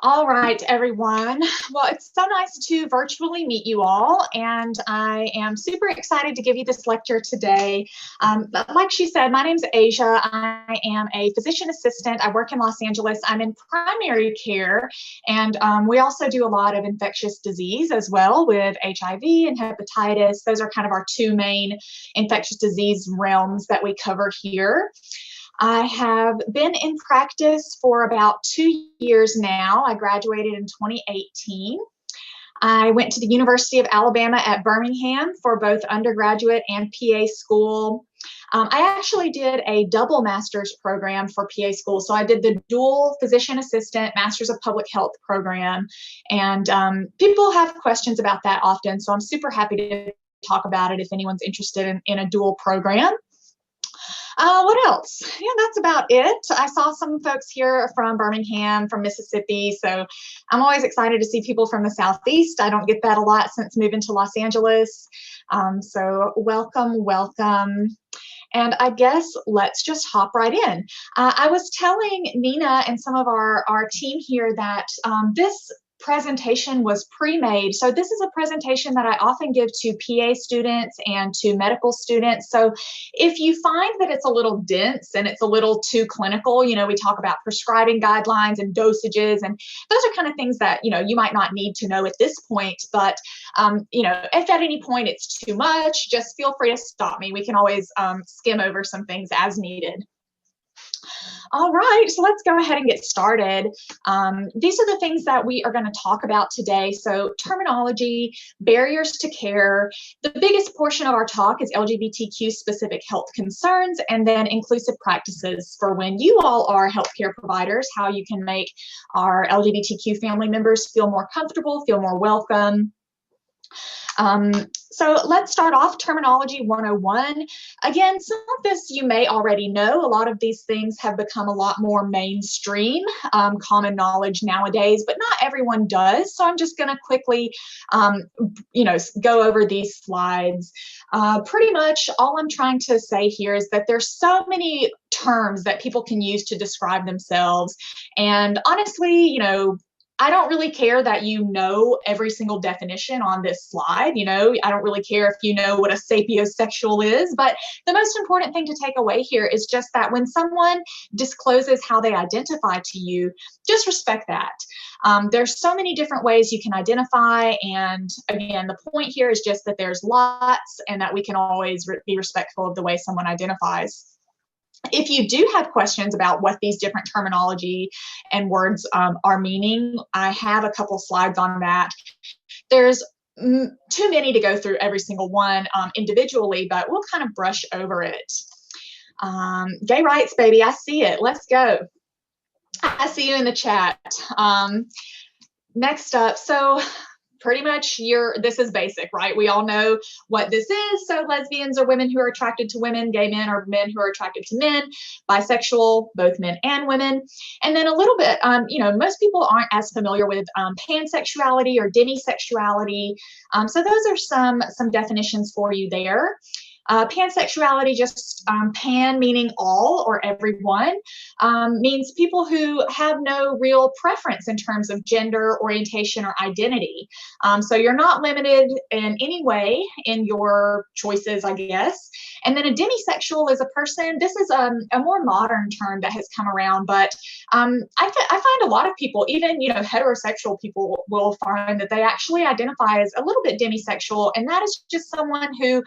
All right, everyone. Well, it's so nice to virtually meet you all, and I am super excited to give you this lecture today. Like she said, my name's Asia. I am a physician assistant. I work in Los Angeles. I'm in primary care, and we also do a lot of infectious disease as well with HIV and hepatitis. Those are kind of our two main infectious disease realms that we cover here. I have been in practice for about 2 years now. I graduated in 2018. I went to the University of Alabama at Birmingham for both undergraduate and PA school. I actually did a double master's program for PA school. So I did the dual physician assistant master's of public health program. And people have questions about that often. So I'm super happy to talk about it if anyone's interested in a dual program. What else? Yeah, that's about it. I saw some folks here from Birmingham, from Mississippi, so I'm always excited to see people from the Southeast. I don't get that a lot since moving to Los Angeles. So welcome, welcome. And I guess let's just hop right in. I was telling Nina and some of our team here that this presentation was pre-made. So this is a presentation that I often give to PA students and to medical students. So if you find that it's a little dense and it's a little too clinical, you know, we talk about prescribing guidelines and dosages, and those are kind of things that, you know, you might not need to know at this point, but, you know, if at any point it's too much, just feel free to stop me. We can always skim over some things as needed. All right, so let's go ahead and get started. These are the things that we are going to talk about today. So terminology, barriers to care. The biggest portion of our talk is LGBTQ specific health concerns, and then inclusive practices for when you all are healthcare providers, how you can make our LGBTQ family members feel more comfortable, feel more welcome. So let's start off terminology 101. Again, some of this you may already know. A lot of these things have become a lot more mainstream, common knowledge nowadays, but not everyone does. So I'm just going to quickly, you know, go over these slides. Pretty much all I'm trying to say here is that there's so many terms that people can use to describe themselves. And honestly, you know, I don't really care that you know every single definition on this slide. You know, I don't really care if you know what a sapiosexual is, but the most important thing to take away here is just that when someone discloses how they identify to you, just respect that. There's so many different ways you can identify, and again, the point here is just that there's lots and that we can always be respectful of the way someone identifies. If you do have questions about what these different terminology and words are meaning, I have a couple slides on that. There's too many to go through every single one individually, but we'll kind of brush over it. Gay rights, baby, I see it. Let's go. I see you in the chat. Next up, so pretty much this is basic, right? We all know what this is. So lesbians are women who are attracted to women, gay men are men who are attracted to men, bisexual, both men and women. And then a little bit, you know, most people aren't as familiar with pansexuality or demisexuality. So those are some definitions for you there. Pansexuality, just pan meaning all or everyone, means people who have no real preference in terms of gender, orientation, or identity. So you're not limited in any way in your choices, I guess. And then a demisexual is a person, this is a more modern term that has come around, but I find a lot of people, even, you know, heterosexual people will find that they actually identify as a little bit demisexual, and that is just someone who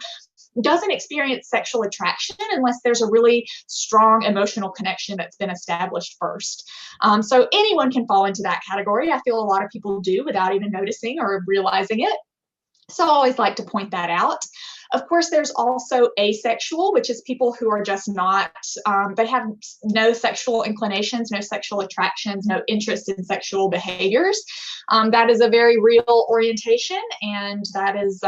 doesn't experience sexual attraction unless there's a really strong emotional connection that's been established first. So anyone can fall into that category. I feel a lot of people do without even noticing or realizing it. So I always like to point that out. Of course, there's also asexual, which is people who are just not, they have no sexual inclinations, no sexual attractions, no interest in sexual behaviors. That is a very real orientation, and that is,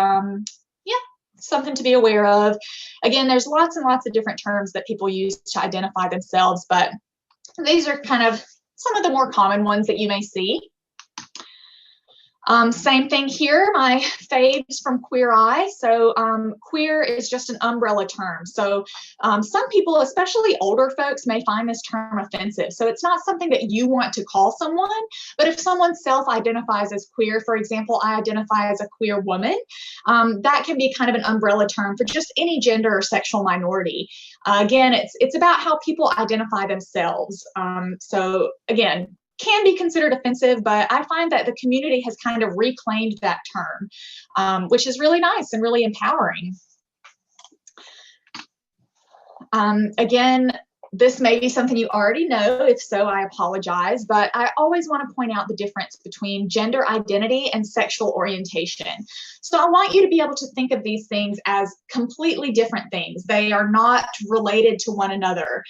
something to be aware of. Again, there's lots and lots of different terms that people use to identify themselves, but these are kind of some of the more common ones that you may see. Same thing here, my faves from Queer Eye. So queer is just an umbrella term. So some people, especially older folks, may find this term offensive. So it's not something that you want to call someone, but if someone self-identifies as queer, for example, I identify as a queer woman, that can be kind of an umbrella term for just any gender or sexual minority. Again, it's about how people identify themselves. So again, can be considered offensive, but I find that the community has kind of reclaimed that term, which is really nice and really empowering. Again, this may be something you already know. If so, I apologize, but I always want to point out the difference between gender identity and sexual orientation. So I want you to be able to think of these things as completely different things. They are not related to one another.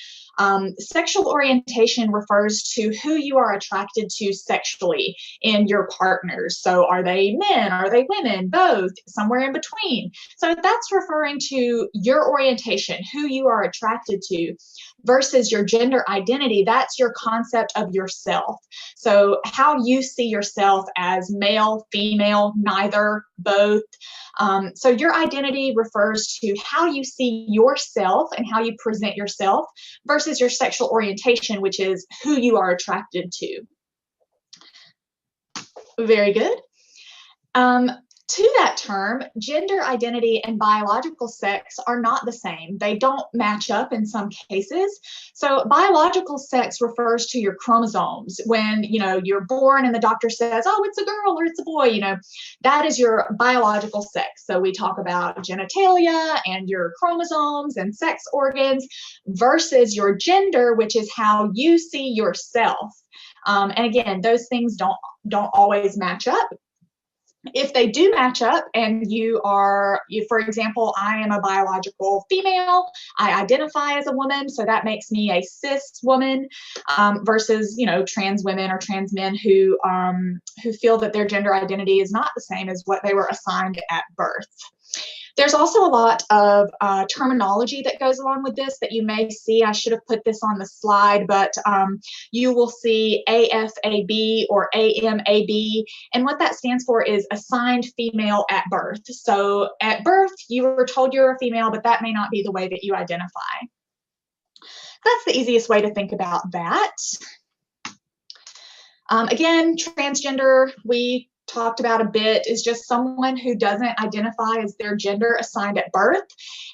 Sexual orientation refers to who you are attracted to sexually in your partners. So are they men? Are they women? Both? Somewhere in between? So that's referring to your orientation, who you are attracted to, versus your gender identity. That's your concept of yourself. So how you see yourself as male, female, neither, both. So your identity refers to how you see yourself and how you present yourself versus your sexual orientation, which is who you are attracted to. Very good. To that term, gender identity and biological sex are not the same. They don't match up in some cases. So biological sex refers to your chromosomes. When, you're born and the doctor says, oh, it's a girl or it's a boy, that is your biological sex. So we talk about genitalia and your chromosomes and sex organs versus your gender, which is how you see yourself. And again, those things don't always match up. If they do match up and for example, I am a biological female, I identify as a woman, so that makes me a cis woman, versus, trans women or trans men who feel that their gender identity is not the same as what they were assigned at birth. There's also a lot of terminology that goes along with this that you may see. I should have put this on the slide, but you will see AFAB or AMAB, and what that stands for is assigned female at birth. So at birth, you were told you're a female, but that may not be the way that you identify. That's the easiest way to think about that. Again, transgender, we talked about a bit, is just someone who doesn't identify as their gender assigned at birth.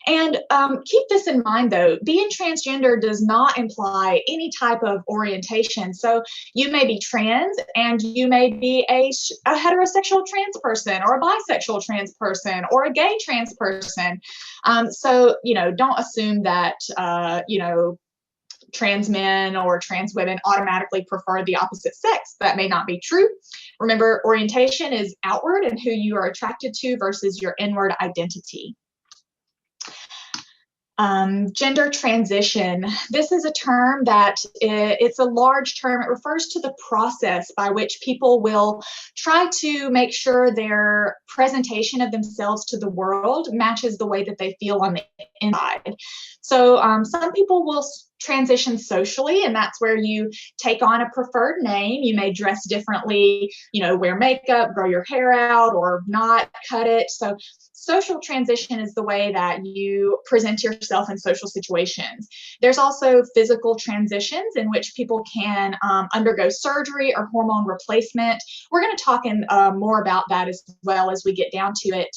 And keep this in mind, though, being transgender does not imply any type of orientation. So you may be trans and you may be a heterosexual trans person or a bisexual trans person or a gay trans person. So, don't assume that, trans men or trans women automatically prefer the opposite sex. That may not be true. Remember, orientation is outward and who you are attracted to versus your inward identity. Gender transition. This is a term that it's a large term. It refers to the process by which people will try to make sure their presentation of themselves to the world matches the way that they feel on the inside. So some people will transition socially, and that's where you take on a preferred name. You may dress differently, wear makeup, grow your hair out, or not cut it. So social transition is the way that you present yourself in social situations. There's also physical transitions in which people can undergo surgery or hormone replacement. We're going to talk more about that as well as we get down to it.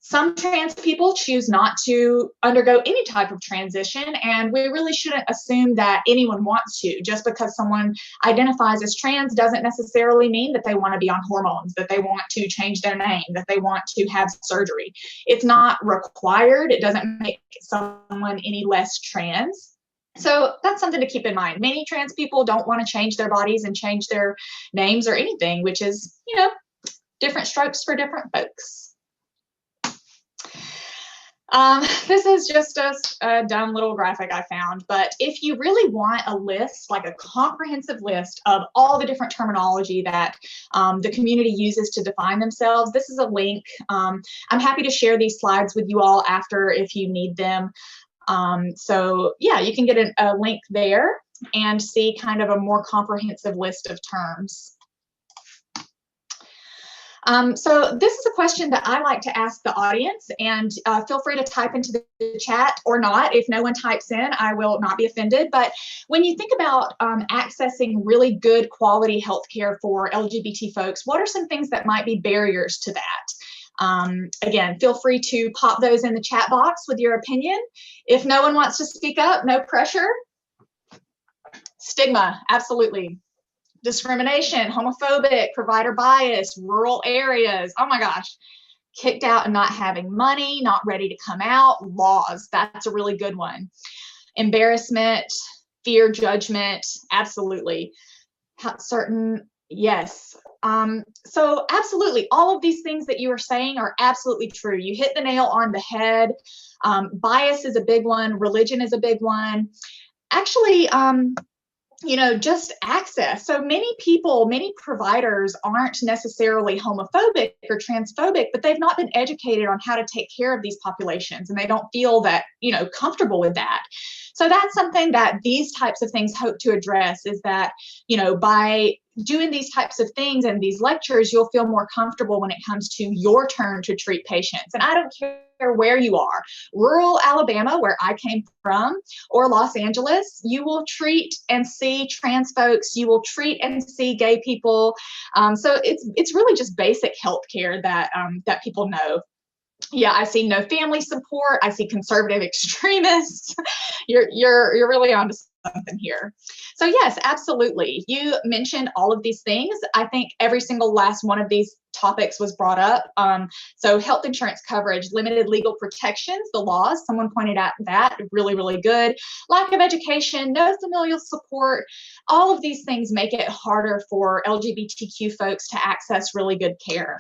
Some trans people choose not to undergo any type of transition, and we really shouldn't assume that anyone wants to. Just because someone identifies as trans doesn't necessarily mean that they want to be on hormones, that they want to change their name, that they want to have surgery. It's not required. It doesn't make someone any less trans. So that's something to keep in mind. Many trans people don't want to change their bodies and change their names or anything, which is, different strokes for different folks. This is just a dumb little graphic I found, but if you really want a list, like a comprehensive list of all the different terminology that the community uses to define themselves, this is a link. I'm happy to share these slides with you all after if you need them. So yeah, you can get a link there and see kind of a more comprehensive list of terms. So this is a question that I like to ask the audience, and feel free to type into the chat or not. If no one types in, I will not be offended. But when you think about accessing really good quality healthcare for LGBT folks, what are some things that might be barriers to that? Again, feel free to pop those in the chat box with your opinion. If no one wants to speak up, no pressure. Stigma, absolutely. Discrimination, homophobic, provider bias, rural areas. Oh my gosh. Kicked out and not having money, not ready to come out, laws. That's a really good one. Embarrassment, fear, judgment, absolutely. Certain, yes. So absolutely, all of these things that you are saying are absolutely true. You hit the nail on the head. Bias is a big one. Religion is a big one. Actually, just access. So many people, many providers aren't necessarily homophobic or transphobic, but they've not been educated on how to take care of these populations, and they don't feel that, comfortable with that. So that's something that these types of things hope to address, is that, by doing these types of things and these lectures, you'll feel more comfortable when it comes to your turn to treat patients. And I don't care where you are, rural Alabama, where I came from, or Los Angeles, you will treat and see trans folks, you will treat and see gay people. So it's really just basic healthcare that that people know. Yeah, I see no family support. I see conservative extremists. You're really onto something here. So yes, absolutely. You mentioned all of these things. I think every single last one of these topics was brought up. So health insurance coverage, limited legal protections, the laws, someone pointed out that, really, really good. Lack of education, no familial support, all of these things make it harder for LGBTQ folks to access really good care.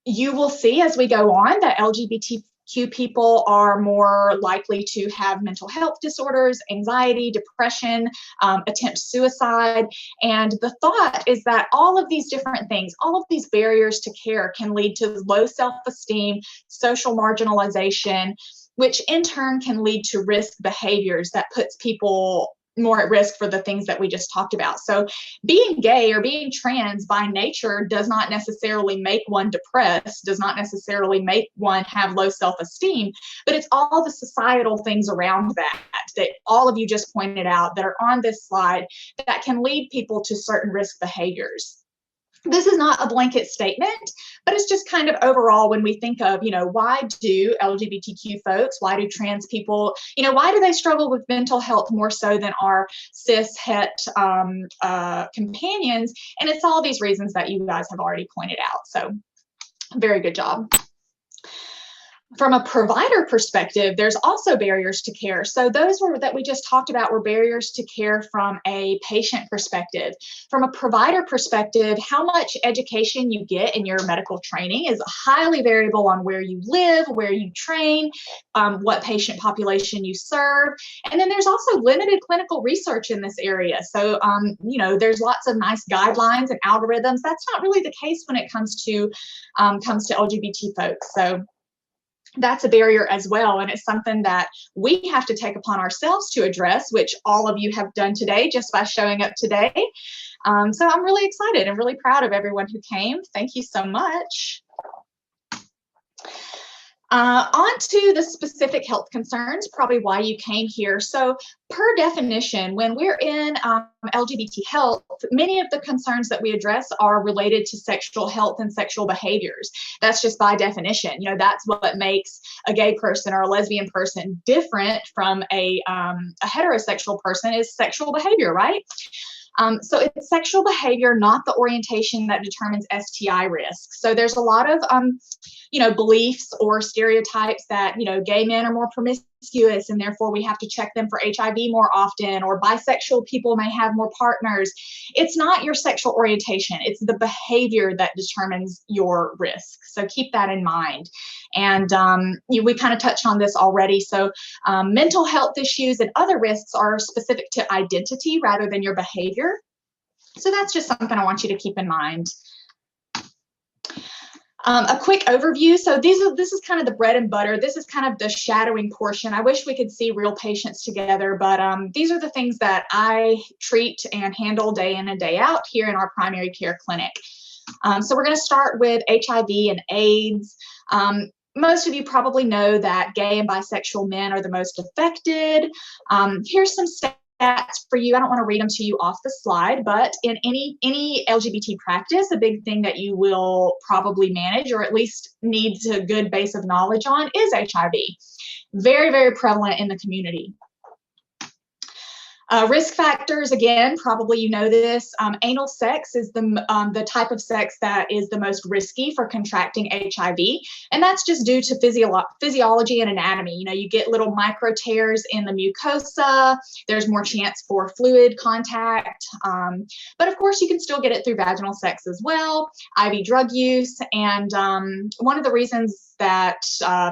You will see as we go on that LGBTQ people are more likely to have mental health disorders, anxiety, depression, attempt suicide. And the thought is that all of these different things, all of these barriers to care can lead to low self-esteem, social marginalization, which in turn can lead to risk behaviors that puts people more at risk for the things that we just talked about. So being gay or being trans by nature does not necessarily make one depressed, does not necessarily make one have low self-esteem, but it's all the societal things around that all of you just pointed out that are on this slide that can lead people to certain risk behaviors. This is not a blanket statement, but it's just kind of overall when we think of, why do LGBTQ folks, why do trans people, why do they struggle with mental health more so than our cis het companions? And it's all these reasons that you guys have already pointed out. So very good job. From a provider perspective, there's also barriers to care. So those that we just talked about were barriers to care from a patient perspective. From a provider perspective, how much education you get in your medical training is highly variable on where you live, where you train, what patient population you serve. And then there's also limited clinical research in this area. So, there's lots of nice guidelines and algorithms. That's not really the case when it comes to LGBT folks. So that's a barrier as well, and it's something that we have to take upon ourselves to address, which all of you have done today just by showing up today. So I'm really excited and really proud of everyone who came. Thank you so much. On to the specific health concerns, probably why you came here. So per definition, when we're in LGBT health, many of the concerns that we address are related to sexual health and sexual behaviors. That's just by definition. That's what makes a gay person or a lesbian person different from a heterosexual person is sexual behavior, right? So it's sexual behavior, not the orientation, that determines STI risk. So there's a lot of, beliefs or stereotypes that, gay men are more promiscuous and therefore we have to check them for HIV more often, or bisexual people may have more partners. It's not your sexual orientation. It's the behavior that determines your risk. So keep that in mind. And we kind of touched on this already. So mental health issues and other risks are specific to identity rather than your behavior. So that's just something I want you to keep in mind. A quick overview. So this is kind of the bread and butter. This is kind of the shadowing portion. I wish we could see real patients together, but these are the things that I treat and handle day in and day out here in our primary care clinic. So we're going to start with HIV and AIDS. Most of you probably know that gay and bisexual men are the most affected. Here's some stats for you. I don't want to read them to you off the slide, but in any LGBT practice, a big thing that you will probably manage or at least needs a good base of knowledge on is HIV. Very, very prevalent in the community. Risk factors, again, probably you know this. Anal sex is the type of sex that is the most risky for contracting HIV, and that's just due to physiology and anatomy. You know, you get little micro tears in the mucosa. There's more chance for fluid contact, but of course you can still get it through vaginal sex as well, IV drug use, and one of the reasons that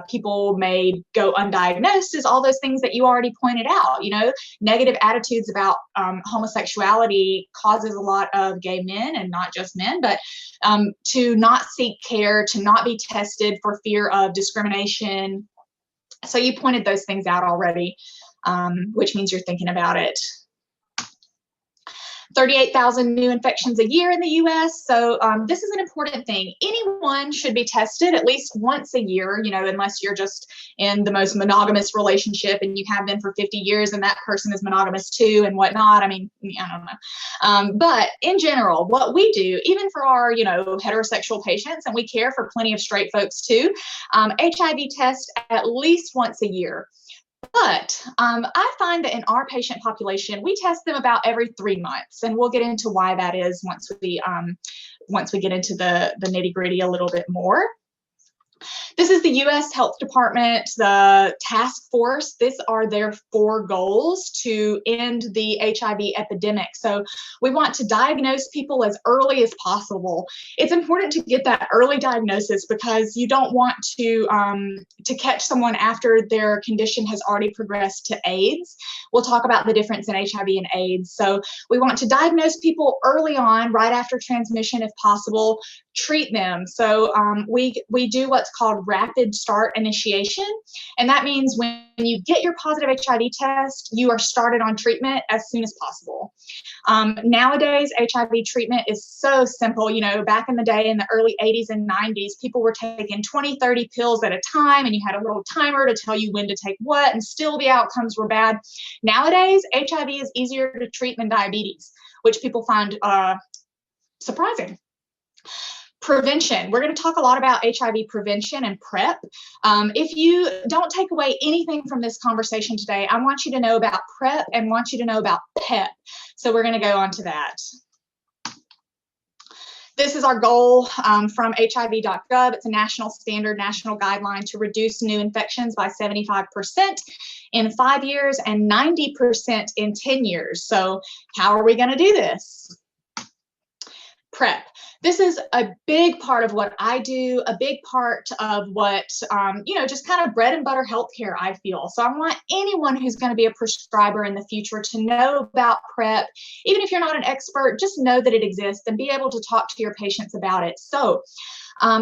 people may go undiagnosed is all those things that you already pointed out. You know, negative attitudes about homosexuality causes a lot of gay men, and not just men, but to not seek care, to not be tested for fear of discrimination. So you pointed those things out already, which means you're thinking about it. 38,000 new infections a year in the US. So this is an important thing. Anyone should be tested at least once a year, you know, unless you're just in the most monogamous relationship and you have been for 50 years and that person is monogamous too and whatnot. I mean, I don't know. But in general, what we do, even for our, you know, heterosexual patients, and we care for plenty of straight folks too, HIV test at least once a year. But I find that in our patient population, we test them about every 3 months, and we'll get into why that is once we get into the nitty-gritty a little bit more. This is the U.S. Health Department, the task force. These are their 4 goals to end the HIV epidemic. So we want to diagnose people as early as possible. It's important to get that early diagnosis because you don't want to catch someone after their condition has already progressed to AIDS. We'll talk about the difference in HIV and AIDS. So we want to diagnose people early on, right after transmission if possible, treat them. So we do what's called rapid start initiation. And that means when you get your positive HIV test, you are started on treatment as soon as possible. Nowadays, HIV treatment is so simple. You know, back in the day in the early 80s and 90s, people were taking 20, 30 pills at a time, and you had a little timer to tell you when to take what, and still the outcomes were bad. Nowadays, HIV is easier to treat than diabetes, which people find surprising. Prevention. We're going to talk a lot about HIV prevention and PrEP. If you don't take away anything from this conversation today, I want you to know about PrEP and want you to know about PEP. So we're going to go on to that. This is our goal from HIV.gov. It's a national standard, national guideline to reduce new infections by 75% in 5 years and 90% in 10 years. So how are we going to do this? PrEP. This is a big part of what I do, a big part of what, you know, just kind of bread and butter healthcare, I feel. So I want anyone who's going to be a prescriber in the future to know about PrEP. Even if you're not an expert, just know that it exists and be able to talk to your patients about it. So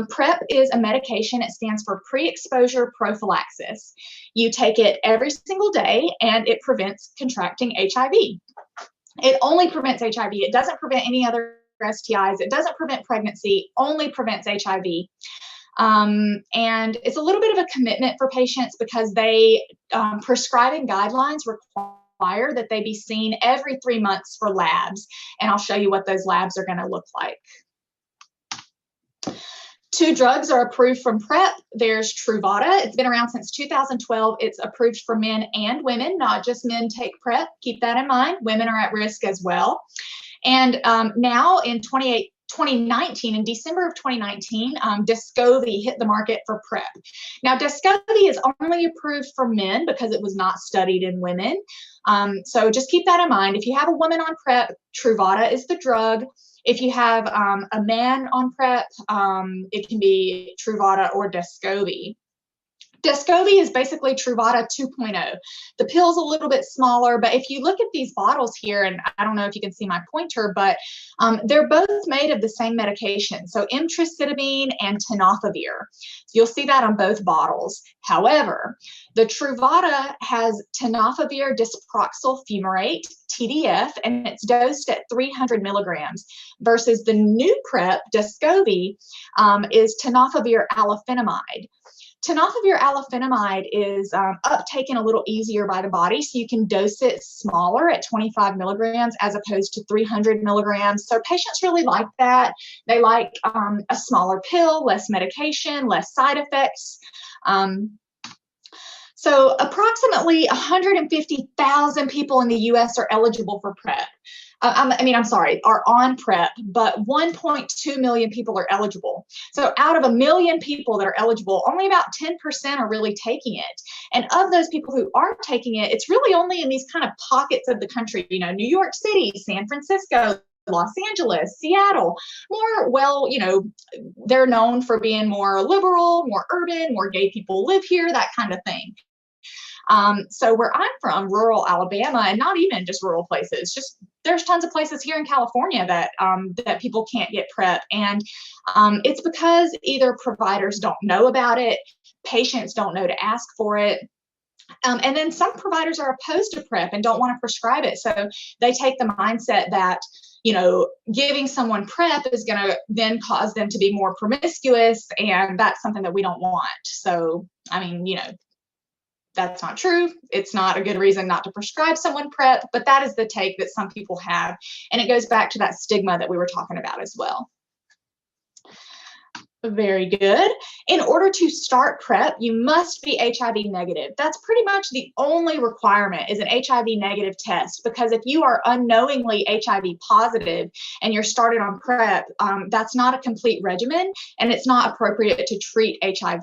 PrEP is a medication. It stands for pre-exposure prophylaxis. You take it every single day and it prevents contracting HIV. It only prevents HIV. It doesn't prevent any other STIs. It doesn't prevent pregnancy, only prevents HIV. And it's a little bit of a commitment for patients because they prescribing guidelines require that they be seen every 3 months for labs. And I'll show you what those labs are going to look like. 2 drugs are approved from PrEP. There's Truvada. It's been around since 2012. It's approved for men and women, not just men take PrEP. Keep that in mind. Women are at risk as well. And now in 2019, in December of 2019, Descovy hit the market for PrEP. Now, Descovy is only approved for men because it was not studied in women. So just keep that in mind. If you have a woman on PrEP, Truvada is the drug. If you have a man on PrEP, it can be Truvada or Descovy. Descovy is basically Truvada 2.0. The pill's a little bit smaller, but if you look at these bottles here, and I don't know if you can see my pointer, but they're both made of the same medication, so emtricitabine and tenofovir. So you'll see that on both bottles. However, the Truvada has tenofovir diproxyl fumarate, TDF, and it's dosed at 300 milligrams, versus the new prep, Descovy, is tenofovir alafenamide. Tenofovir alafenamide is uptaken a little easier by the body, so you can dose it smaller at 25 milligrams as opposed to 300 milligrams. So patients really like that. They like a smaller pill, less medication, less side effects. So approximately 150,000 people in the US are eligible for PrEP. Are on PrEP, but 1.2 million people are eligible. So out of 1 million people that are eligible, only about 10% are really taking it. And of those people who are taking it, it's really only in these kind of pockets of the country, you know, New York City, San Francisco, Los Angeles, Seattle, they're known for being more liberal, more urban, more gay people live here, that kind of thing. So where I'm from, rural Alabama, and not even just rural places, just there's tons of places here in California that that people can't get PrEP, and it's because either providers don't know about it, patients don't know to ask for it, and then some providers are opposed to PrEP and don't want to prescribe it, so they take the mindset that, you know, giving someone PrEP is going to then cause them to be more promiscuous, and that's something that we don't want. So, I mean, you know, that's not true. It's not a good reason not to prescribe someone PrEP, but that is the take that some people have. And it goes back to that stigma that we were talking about as well. Very good. In order to start PrEP, you must be HIV negative. That's pretty much the only requirement, is an HIV negative test, because if you are unknowingly HIV positive and you're started on PrEP, that's not a complete regimen, and it's not appropriate to treat HIV.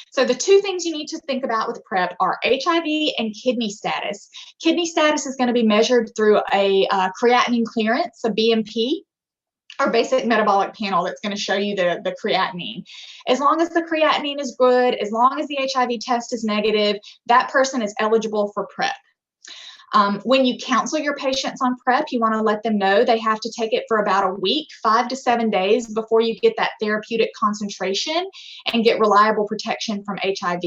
So the two things you need to think about with PrEP are HIV and kidney status. Kidney status is going to be measured through a creatinine clearance, a BMP, or basic metabolic panel, that's going to show you the creatinine. As long as the creatinine is good, as long as the HIV test is negative, that person is eligible for PrEP. When you counsel your patients on PrEP, you want to let them know they have to take it for about a week, 5 to 7 days, before you get that therapeutic concentration and get reliable protection from HIV.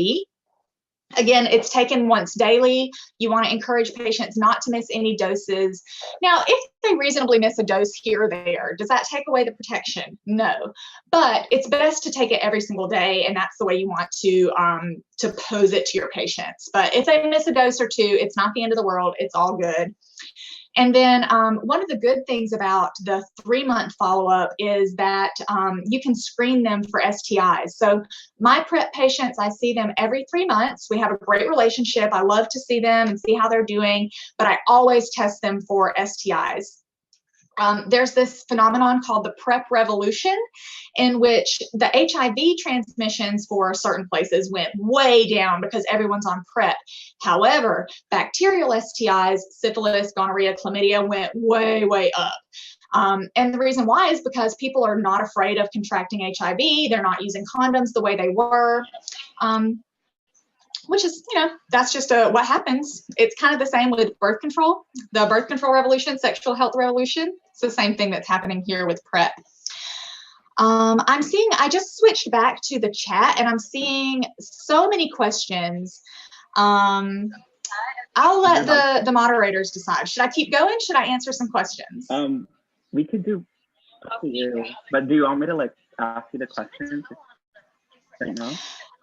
Again, it's taken once daily. You want to encourage patients not to miss any doses. Now, if they reasonably miss a dose here or there, does that take away the protection? No, but it's best to take it every single day, and that's the way you want to pose it to your patients. But if they miss a dose or two, it's not the end of the world. It's all good. And then one of the good things about the 3-month follow-up is that you can screen them for STIs. So my PrEP patients, I see them every 3 months. We have a great relationship. I love to see them and see how they're doing, but I always test them for STIs. There's this phenomenon called the PrEP revolution, in which the HIV transmissions for certain places went way down because everyone's on PrEP. However, bacterial STIs, syphilis, gonorrhea, chlamydia, went way, way up. And the reason why is because people are not afraid of contracting HIV. They're not using condoms the way they were. Which is, you know, that's just what happens. It's kind of the same with birth control, the birth control revolution, sexual health revolution. It's the same thing that's happening here with PrEP. I just switched back to the chat, and I'm seeing so many questions. I'll let the moderators decide. Should I keep going? Should I answer some questions? We could do, but do you want me to like ask you the questions right now?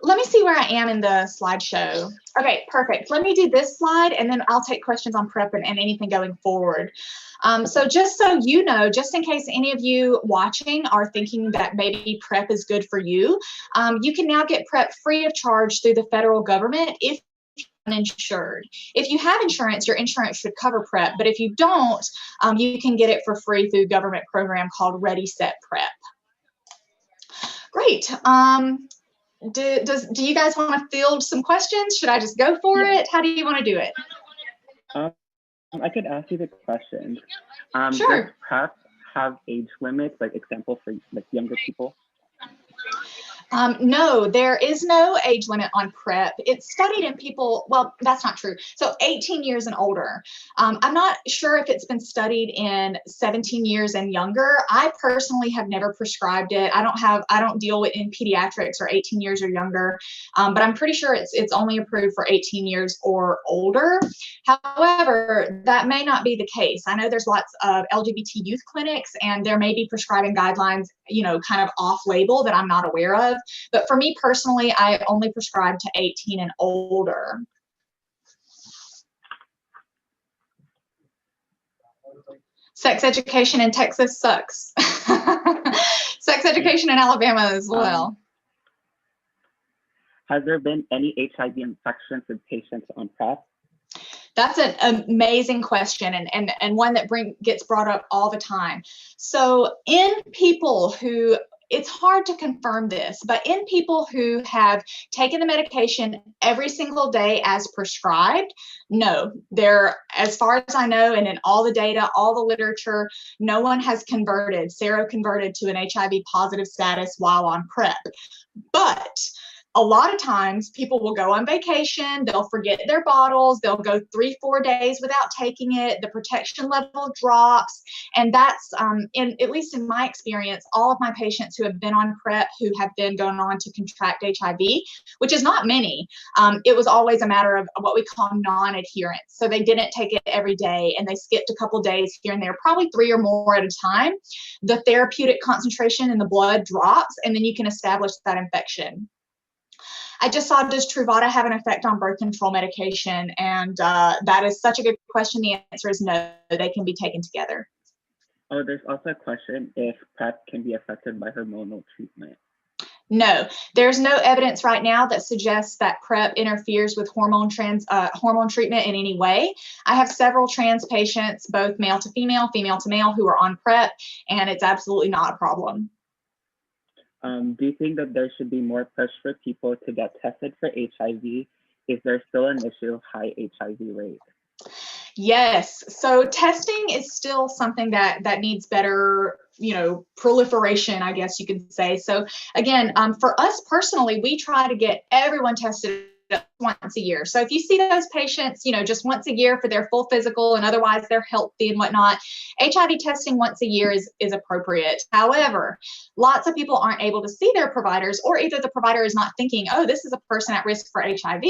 Let me see where I am in the slideshow. Okay, perfect. Let me do this slide, and then I'll take questions on PrEP and anything going forward. So just so you know, just in case any of you watching are thinking that maybe PrEP is good for you, you can now get PrEP free of charge through the federal government if you're uninsured. If you have insurance, your insurance should cover PrEP, but if you don't, you can get it for free through a government program called Ready, Set, PrEP. Great. Do you guys want to field some questions? Should I just go for it? How do you want to do it? I could ask you the question. Sure. Does PrEP have age limits, like example for like younger people? No, there is no age limit on PrEP. It's studied in people, well, that's not true. So 18 years and older. I'm not sure if it's been studied in 17 years and younger. I personally have never prescribed it. I don't deal with in pediatrics or 18 years or younger, but I'm pretty sure it's only approved for 18 years or older. However, that may not be the case. I know there's lots of LGBT youth clinics, and there may be prescribing guidelines, kind of off label that I'm not aware of. But for me personally, I only prescribe to 18 and older. Sex education in Texas sucks. Sex education in Alabama as well. Has there been any HIV infections in patients on PrEP? That's an amazing question, and one that gets brought up all the time. So in people who, it's hard to confirm this, but in people who have taken the medication every single day as prescribed, no, as far as I know, and in all the data, all the literature, no one has seroconverted to an HIV positive status while on PrEP. But a lot of times people will go on vacation, they'll forget their bottles, they'll go 3-4 days without taking it, the protection level drops, and that's, at least in my experience, all of my patients who have been on PrEP who have then gone on to contract HIV, which is not many, it was always a matter of what we call non-adherence. So they didn't take it every day and they skipped a couple days here and there, probably 3 or more at a time. The therapeutic concentration in the blood drops, and then you can establish that infection. I just saw, does Truvada have an effect on birth control medication? And that is such a good question. The answer is no, they can be taken together. Oh, there's also a question if PrEP can be affected by hormonal treatment. No, there's no evidence right now that suggests that PrEP interferes with hormone treatment in any way. I have several trans patients, both male to female, female to male, who are on PrEP, and it's absolutely not a problem. Do you think that there should be more push for people to get tested for HIV? Is there still an issue, high HIV rate? Yes. So testing is still something that needs better, proliferation, I guess you could say. So again, for us personally, we try to get everyone tested once a year. So if you see those patients, just once a year for their full physical and otherwise they're healthy and whatnot, HIV testing once a year is appropriate. However, lots of people aren't able to see their providers, or either the provider is not thinking, oh, this is a person at risk for HIV.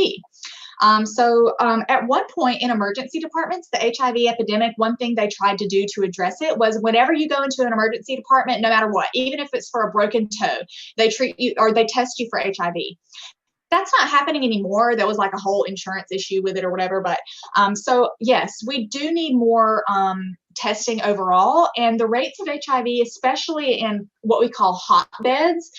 At one point in emergency departments, the HIV epidemic, one thing they tried to do to address it was whenever you go into an emergency department, no matter what, even if it's for a broken toe, they treat you or they test you for HIV. That's not happening anymore. There was like a whole insurance issue with it or whatever. But so yes, we do need more testing overall. And the rates of HIV, especially in what we call hotbeds,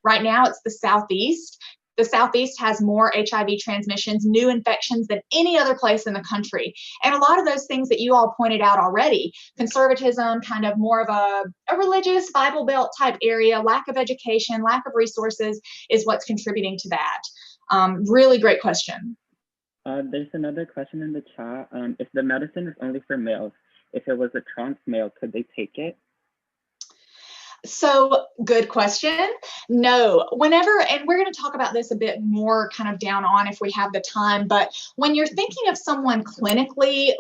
right now it's the Southeast. The Southeast has more HIV transmissions, new infections than any other place in the country. And a lot of those things that you all pointed out already, conservatism, kind of more of a religious Bible Belt type area, lack of education, lack of resources is what's contributing to that. Really great question. There's another question in the chat. If the medicine is only for males, if it was a trans male, could they take it? So good question. No, and we're going to talk about this a bit more kind of down on if we have the time, but when you're thinking of someone clinically,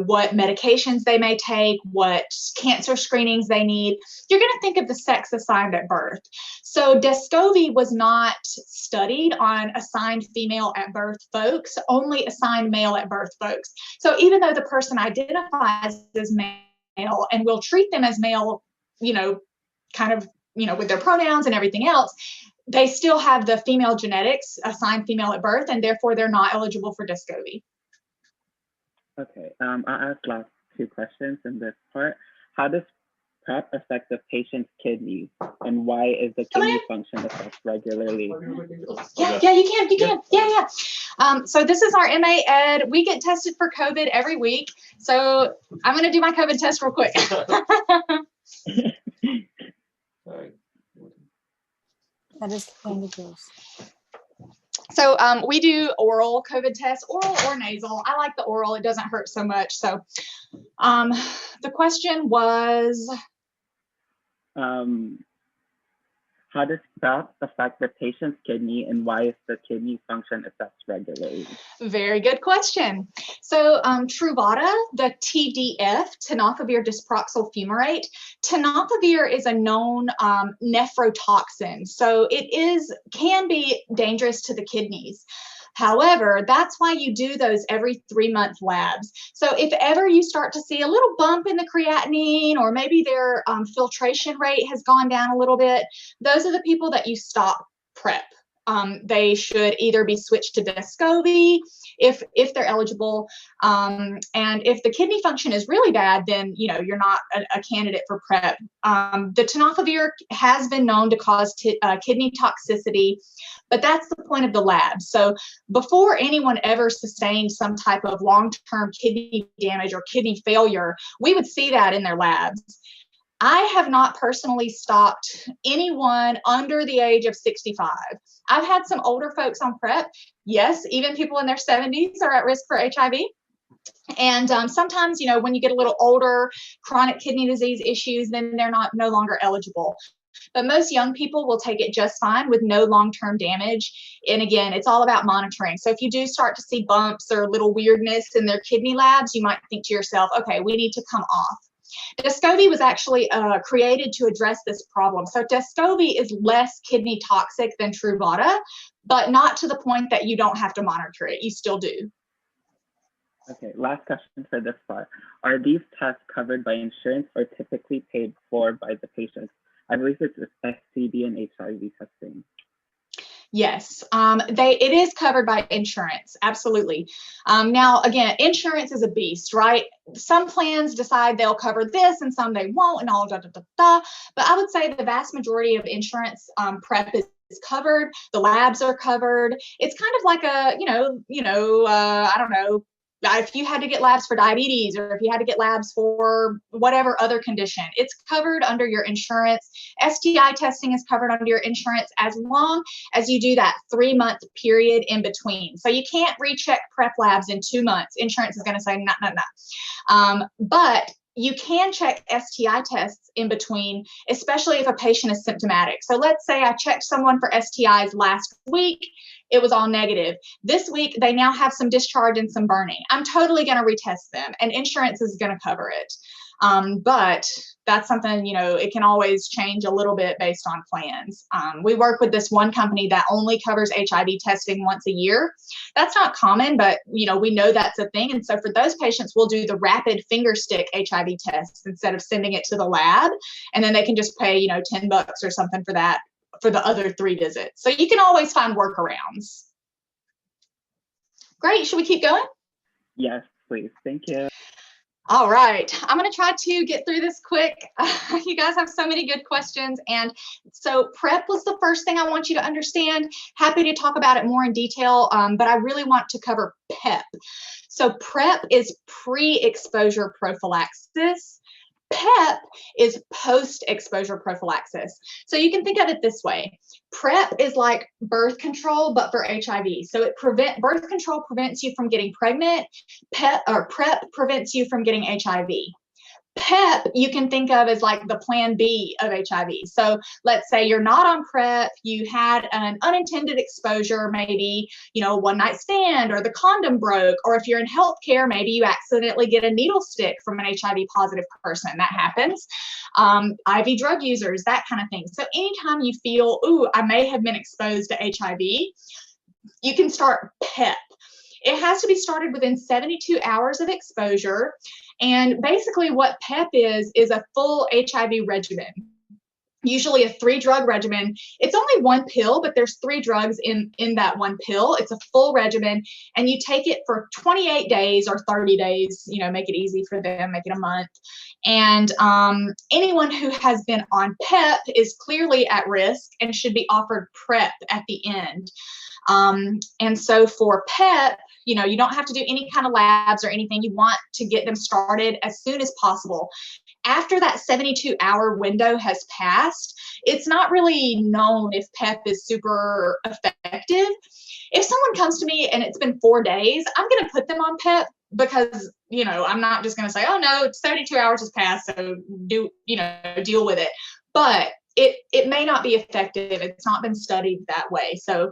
what medications they may take, what cancer screenings they need, you're going to think of the sex assigned at birth. So Descovy was not studied on assigned female at birth folks, only assigned male at birth folks. So even though the person identifies as male and will treat them as male, kind of, with their pronouns and everything else, they still have the female genetics assigned female at birth, and therefore they're not eligible for Descovy. Okay, I'll ask last 2 questions in this part. How does PrEP affect the patient's kidneys, and why is the kidney function assessed regularly? Yeah, you can. Yeah. So this is our MA Ed. We get tested for COVID every week. So I'm going to do my COVID test real quick. That is kind of gross. So we do oral COVID tests, oral or nasal. I like the oral. It doesn't hurt so much. So the question was, How does PrEP affect the patient's kidney, and why is the kidney function assessed regularly? Very good question. So Truvada, the TDF, tenofovir diproxyl fumarate, tenofovir is a known nephrotoxin. So it can be dangerous to the kidneys. However, that's why you do those every 3-month labs. So if ever you start to see a little bump in the creatinine, or maybe their filtration rate has gone down a little bit, those are the people that you stop PrEP. They should either be switched to Descovy if they're eligible, and if the kidney function is really bad, then you're not a candidate for PrEP. The tenofovir has been known to cause kidney toxicity, but that's the point of the lab. So before anyone ever sustained some type of long-term kidney damage or kidney failure, we would see that in their labs. I have not personally stopped anyone under the age of 65. I've had some older folks on PrEP. Yes, even people in their 70s are at risk for HIV. And sometimes, when you get a little older, chronic kidney disease issues, then they're no longer eligible. But most young people will take it just fine with no long-term damage. And again, it's all about monitoring. So if you do start to see bumps or little weirdness in their kidney labs, you might think to yourself, okay, we need to come off. Descovy was actually created to address this problem. So Descovy is less kidney toxic than Truvada, but not to the point that you don't have to monitor it. You still do. Okay, last question for this part. Are these tests covered by insurance or typically paid for by the patients? I believe it's STD and HIV testing. Yes, it is covered by insurance, absolutely. Now, again, insurance is a beast, right? Some plans decide they'll cover this and some they won't, and all da. But I would say the vast majority of insurance PrEP is covered. The labs are covered. It's kind of like a, I don't know, if you had to get labs for diabetes, or if you had to get labs for whatever other condition, it's covered under your insurance. STI testing is covered under your insurance as long as you do that 3-month period in between. So you can't recheck PrEP labs in 2 months. Insurance is going to say, no. But you can check STI tests in between, especially if a patient is symptomatic. So let's say I checked someone for STIs last week. It was all negative. This week, they now have some discharge and some burning. I'm totally going to retest them, and insurance is going to cover it. But that's something, it can always change a little bit based on plans. We work with this one company that only covers HIV testing once a year. That's not common, but, we know that's a thing. And so for those patients, we'll do the rapid finger stick HIV test instead of sending it to the lab. And then they can just pay, $10 or something for that, for the other 3 visits. So you can always find workarounds. Great. Should we keep going? Yes, please. Thank you. All right. I'm going to try to get through this quick. You guys have so many good questions. And so PrEP was the first thing I want you to understand. Happy to talk about it more in detail, but I really want to cover PEP. So PrEP is pre-exposure prophylaxis. PEP is post-exposure prophylaxis. So you can think of it this way. PrEP is like birth control, but for HIV. So birth control prevents you from getting pregnant. PrEP prevents you from getting HIV. PEP you can think of as like the plan B of HIV. So let's say you're not on PrEP, you had an unintended exposure, maybe, one night stand, or the condom broke, or if you're in healthcare, maybe you accidentally get a needle stick from an HIV positive person. That happens. IV drug users, that kind of thing. So anytime you feel, ooh, I may have been exposed to HIV, you can start PEP. It has to be started within 72 hours of exposure. And basically what PEP is a full HIV regimen, usually a 3-drug regimen. It's only 1 pill, but there's 3 drugs in that 1 pill. It's a full regimen, and you take it for 28 days or 30 days, make it easy for them, make it a month. And anyone who has been on PEP is clearly at risk and should be offered PrEP at the end. And so for PEP, you don't have to do any kind of labs or anything. You want to get them started as soon as possible. After that 72-hour window has passed, it's not really known if PEP is super effective. If someone comes to me and it's been 4 days, I'm going to put them on PEP because, I'm not just going to say, oh no, 72 hours has passed, so deal with it. But it may not be effective. It's not been studied that way. So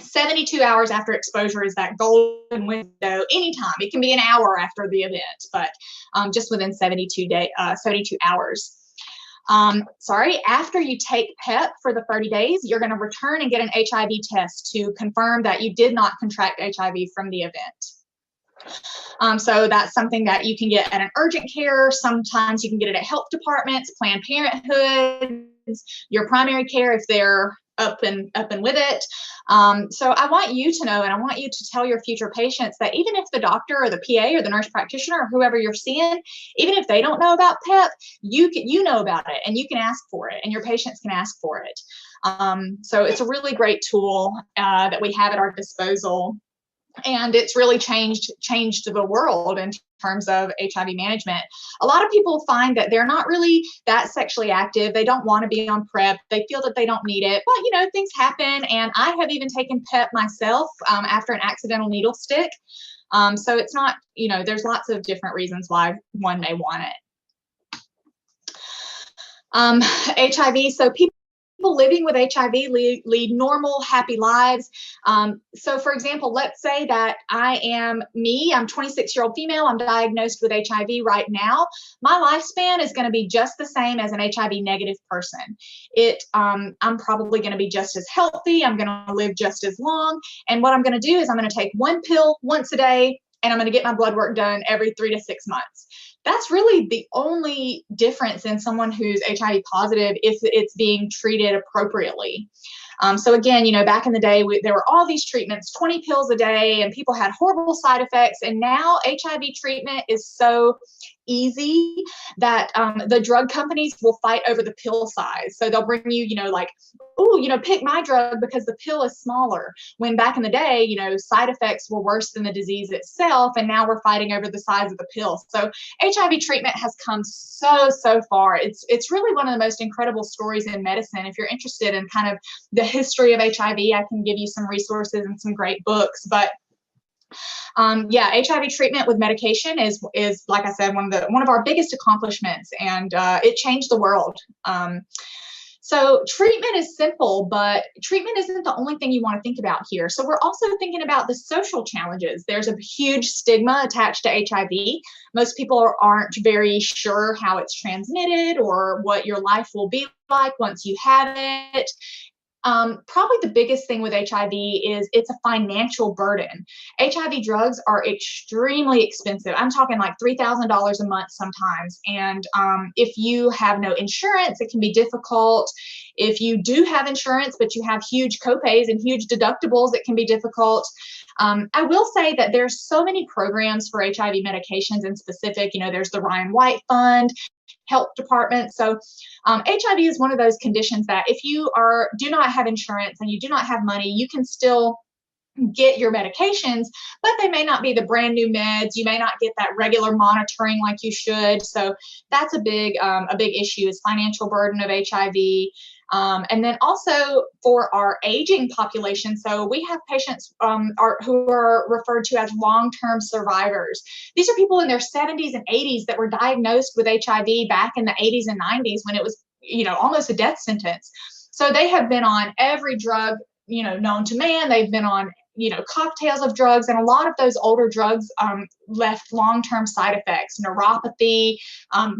72 hours after exposure is that golden window. Anytime, it can be an hour after the event, but just within 72 hours. After you take PEP for the 30 days, you're going to return and get an HIV test to confirm that you did not contract HIV from the event. So that's something that you can get at an urgent care. Sometimes you can get it at health departments, Planned Parenthood, your primary care if they're up and with it. So I want you to know, and I want you to tell your future patients that even if the doctor or the PA or the nurse practitioner or whoever you're seeing, even if they don't know about PEP, you know about it, and you can ask for it, and your patients can ask for it. So it's a really great tool that we have at our disposal. And it's really changed the world in terms of HIV management. A lot of people find that they're not really that sexually active. They don't want to be on PrEP. They feel that they don't need it. But, things happen. And I have even taken PEP myself after an accidental needle stick. So it's not, there's lots of different reasons why one may want it. HIV. So people living with HIV lead normal, happy lives. So for example, let's say that I'm 26-year-old female, I'm diagnosed with HIV right now. My lifespan is going to be just the same as an HIV negative person. I'm probably going to be just as healthy. I'm going to live just as long. And what I'm going to do is I'm going to take one pill once a day, and I'm going to get my blood work done every 3 to 6 months. That's really the only difference in someone who's HIV positive if it's being treated appropriately. So again, back in the day, there were all these treatments, 20 pills a day, and people had horrible side effects. And now HIV treatment is so easy that the drug companies will fight over the pill size. So they'll bring you, pick my drug because the pill is smaller. When back in the day, side effects were worse than the disease itself. And now we're fighting over the size of the pill. So HIV treatment has come so far. It's really one of the most incredible stories in medicine. If you're interested in kind of the history of HIV, I can give you some resources and some great books. But HIV treatment with medication is like I said, one of our biggest accomplishments, and it changed the world. So treatment is simple, but treatment isn't the only thing you want to think about here. So we're also thinking about the social challenges. There's a huge stigma attached to HIV. Most people aren't very sure how it's transmitted or what your life will be like once you have it. Probably the biggest thing with HIV is it's a financial burden. HIV drugs are extremely expensive. I'm talking like $3,000 a month sometimes. And if you have no insurance, it can be difficult. If you do have insurance, but you have huge copays and huge deductibles, it can be difficult. I will say that there's so many programs for HIV medications in specific. There's the Ryan White Fund, health department. So HIV is one of those conditions that if you do not have insurance and you do not have money, you can still get your medications, but they may not be the brand new meds. You may not get that regular monitoring like you should. So that's a big issue is financial burden of HIV. And then also for our aging population, so we have patients who are referred to as long-term survivors. These are people in their 70s and 80s that were diagnosed with HIV back in the 80s and 90s when it was, almost a death sentence. So they have been on every drug, known to man. They've been on cocktails of drugs, and a lot of those older drugs left long-term side effects, neuropathy,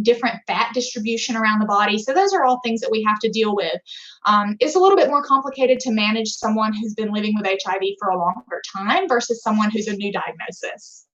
different fat distribution around the body. So those are all things that we have to deal with. It's a little bit more complicated to manage someone who's been living with HIV for a longer time versus someone who's a new diagnosis.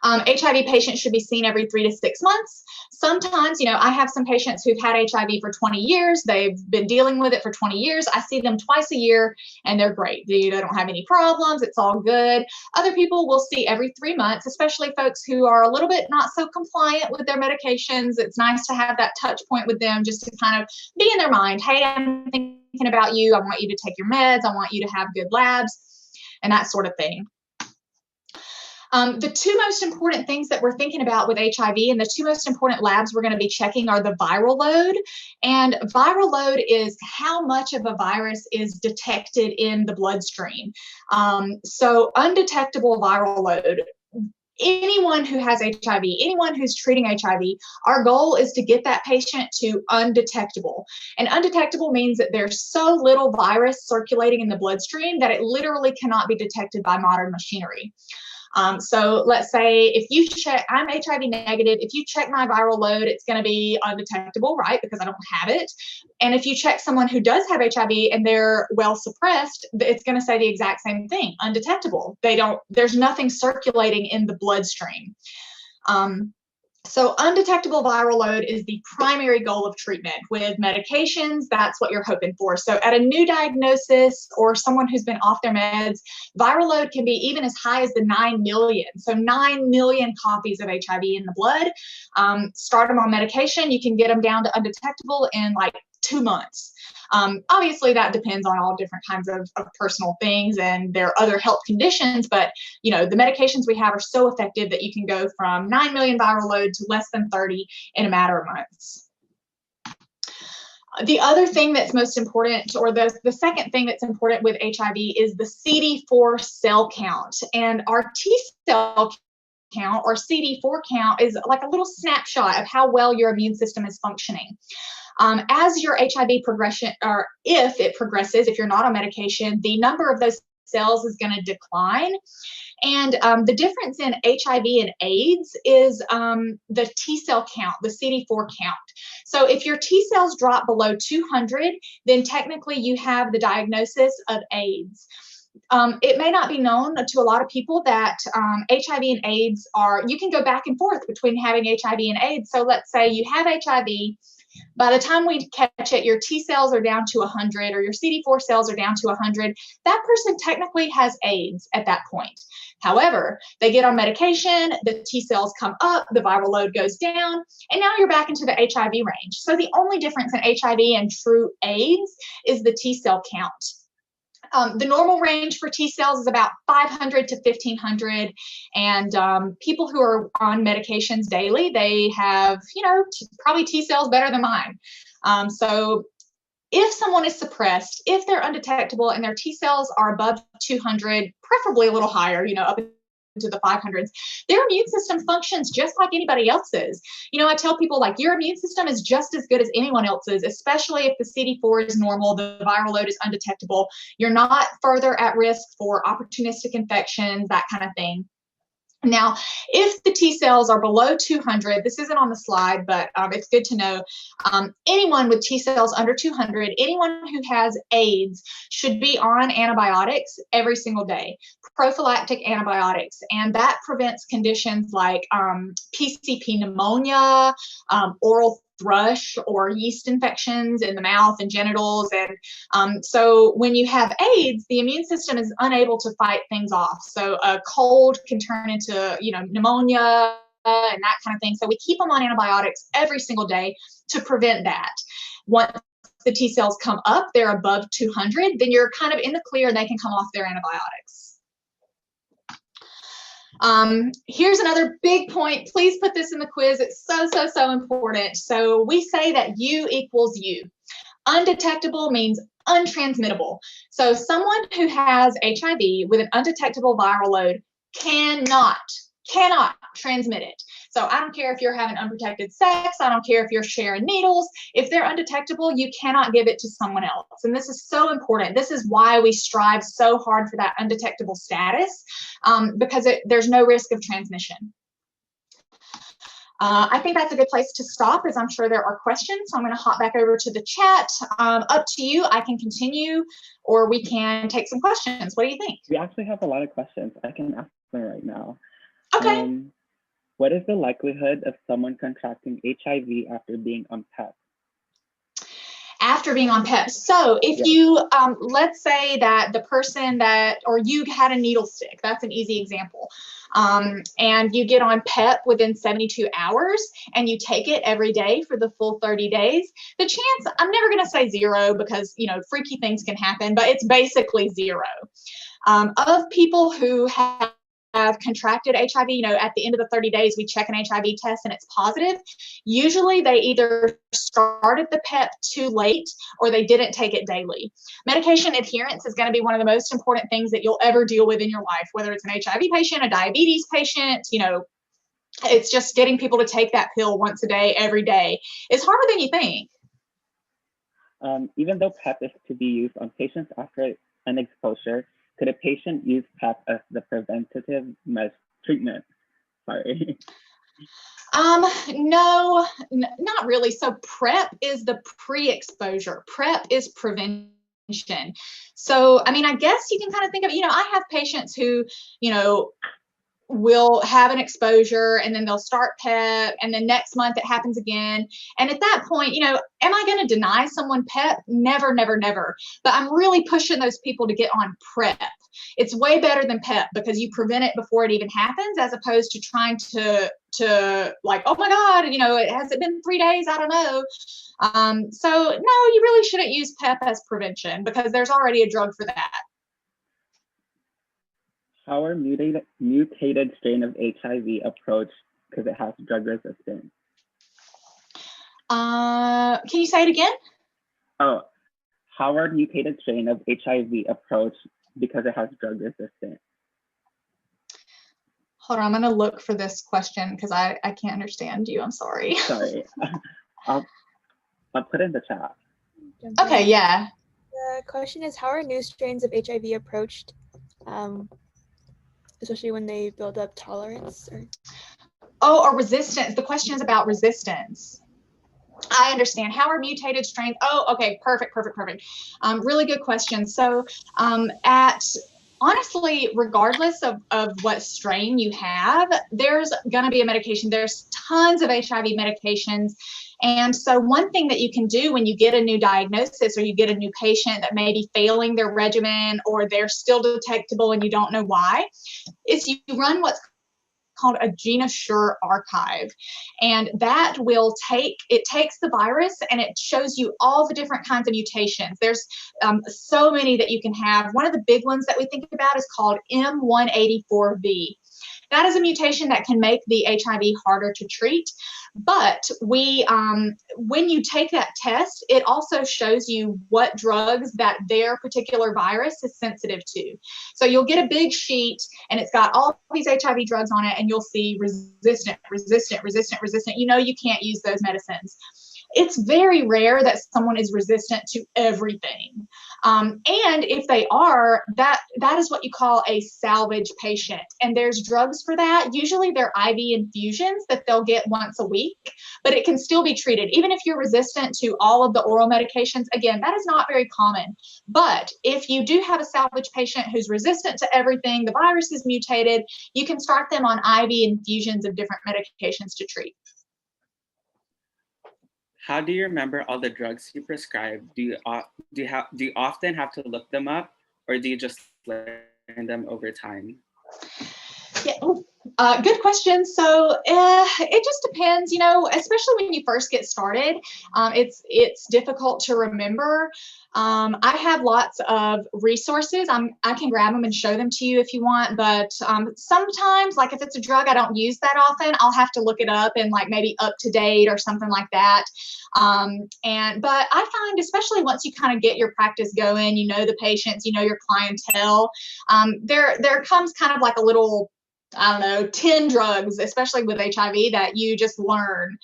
HIV patients should be seen every 3 to 6 months. Sometimes, I have some patients who've had HIV for 20 years. They've been dealing with it for 20 years. I see them twice a year and they're great. They don't have any problems. It's all good. Other people we'll see every 3 months, especially folks who are a little bit not so compliant with their medications. It's nice to have that touch point with them just to kind of be in their mind. Hey, I'm thinking about you. I want you to take your meds. I want you to have good labs and that sort of thing. The two most important things that we're thinking about with HIV and the two most important labs we're going to be checking are the viral load. And viral load is how much of a virus is detected in the bloodstream. So undetectable viral load anyone who has HIV, anyone who's treating HIV, our goal is to get that patient to undetectable. And undetectable means that there's so little virus circulating in the bloodstream that it literally cannot be detected by modern machinery. So let's say if you check, I'm HIV negative, if you check my viral load, it's going to be undetectable, right? Because I don't have it. And if you check someone who does have HIV and they're well suppressed, it's going to say the exact same thing, undetectable. There's nothing circulating in the bloodstream. So undetectable viral load is the primary goal of treatment. With medications, that's what you're hoping for. So at a new diagnosis or someone who's been off their meds, viral load can be even as high as the 9 million. So 9 million copies of HIV in the blood. Start them on medication, you can get them down to undetectable in like 2 months. Obviously, that depends on all different kinds of personal things and their other health conditions, but the medications we have are so effective that you can go from 9 million viral load to less than 30 in a matter of months. The other thing that's most important, or the second thing that's important with HIV, is the CD4 cell count. And our T cell count, or CD4 count, is like a little snapshot of how well your immune system is functioning. As your HIV progression, or if it progresses, if you're not on medication, the number of those cells is going to decline. And the difference in HIV and AIDS is the T cell count, the CD4 count. So if your T cells drop below 200, then technically you have the diagnosis of AIDS. It may not be known to a lot of people that HIV and AIDS you can go back and forth between having HIV and AIDS. So let's say you have HIV. By the time we catch it, your T cells are down to 100 or your CD4 cells are down to 100. That person technically has AIDS at that point. However, they get on medication, the T cells come up, the viral load goes down, and now you're back into the HIV range. So the only difference in HIV and true AIDS is the T cell count. The normal range for T cells is about 500 to 1500, and people who are on medications daily, they have, probably T cells better than mine. So if someone is suppressed, if they're undetectable and their T cells are above 200, preferably a little higher, up into the 500s, their immune system functions just like anybody else's. I tell people, like, your immune system is just as good as anyone else's, especially if the CD4 is normal, the viral load is undetectable. You're not further at risk for opportunistic infections, that kind of thing. Now, if the T cells are below 200, this isn't on the slide, but it's good to know, anyone with T cells under 200, anyone who has AIDS should be on antibiotics every single day, prophylactic antibiotics, and that prevents conditions like PCP pneumonia, oral thrush, or yeast infections in the mouth and genitals. And so when you have AIDS, the immune system is unable to fight things off. So a cold can turn into, pneumonia and that kind of thing. So we keep them on antibiotics every single day to prevent that. Once the T cells come up, they're above 200, then you're kind of in the clear and they can come off their antibiotics. Here's another big point. Please put this in the quiz. It's so important. So we say that U equals U. Undetectable means untransmittable. So someone who has HIV with an undetectable viral load cannot transmit it. So I don't care if you're having unprotected sex. I don't care if you're sharing needles. If they're undetectable, you cannot give it to someone else. And this is so important. This is why we strive so hard for that undetectable status, because there's no risk of transmission. I think that's a good place to stop, as I'm sure there are questions. So I'm going to hop back over to the chat. Up to you. I can continue, or we can take some questions. What do you think? We actually have a lot of questions. I can ask them right now. Okay. What is the likelihood of someone contracting HIV after being on PEP? After being on PEP. So if you, let's say that the person or you had a needle stick, that's an easy example. And you get on PEP within 72 hours and you take it every day for the full 30 days, the chance, I'm never going to say zero because, freaky things can happen, but it's basically zero. Of people who have have contracted HIV, at the end of the 30 days, we check an HIV test and it's positive. Usually they either started the PEP too late or they didn't take it daily. Medication adherence is going to be one of the most important things that you'll ever deal with in your life, whether it's an HIV patient, a diabetes patient, it's just getting people to take that pill once a day, every day. It's harder than you think. Even though PEP is to be used on patients after an exposure, could a patient use PEP as the preventative treatment? Sorry. No, not really. So PrEP is the pre-exposure. PrEP is prevention. So, I guess you can kind of think of, I have patients who, will have an exposure and then they'll start PEP and then next month it happens again. And at that point, am I going to deny someone PEP? Never, never, never. But I'm really pushing those people to get on PrEP. It's way better than PEP because you prevent it before it even happens, as opposed to trying to like, oh my God, has it been 3 days? I don't know. So no, you really shouldn't use PEP as prevention because there's already a drug for that. How are mutated strain of HIV approached because it has drug resistance? Can you say it again? Oh, how are mutated strain of HIV approached because it has drug resistance? Hold on, I'm going to look for this question because I can't understand you. I'm sorry. Sorry. I'll put it in the chat. Okay, yeah. The question is, how are new strains of HIV approached, especially when they build up tolerance? Or resistance. The question is about resistance. I understand. How are mutated strains? Oh, okay, perfect. Really good question. So honestly, regardless of what strain you have, there's going to be a medication. There's tons of HIV medications. And so one thing that you can do when you get a new diagnosis or you get a new patient that may be failing their regimen or they're still detectable and you don't know why, is you run what's called a GeneAssure archive. And that takes the virus and it shows you all the different kinds of mutations. There's so many that you can have. One of the big ones that we think about is called M184V. That is a mutation that can make the HIV harder to treat. But when you take that test, it also shows you what drugs that their particular virus is sensitive to. So you'll get a big sheet and it's got all these HIV drugs on it and you'll see resistant. You can't use those medicines. It's very rare that someone is resistant to everything. And if they are, that is what you call a salvage patient. And there's drugs for that. Usually they're IV infusions that they'll get once a week, but it can still be treated. Even if you're resistant to all of the oral medications, again, that is not very common. But if you do have a salvage patient who's resistant to everything, the virus is mutated, you can start them on IV infusions of different medications to treat. How do you remember all the drugs you prescribe? Do you often have to look them up, or do you just learn them over time? Yeah, good question. So it just depends, especially when you first get started. It's difficult to remember. I have lots of resources. I can grab them and show them to you if you want, but sometimes, like if it's a drug I don't use that often, I'll have to look it up and like maybe up to date or something like that. But I find, especially once you kind of get your practice going, the patients, your clientele, there comes kind of like a little, 10 drugs, especially with HIV, that you just learn.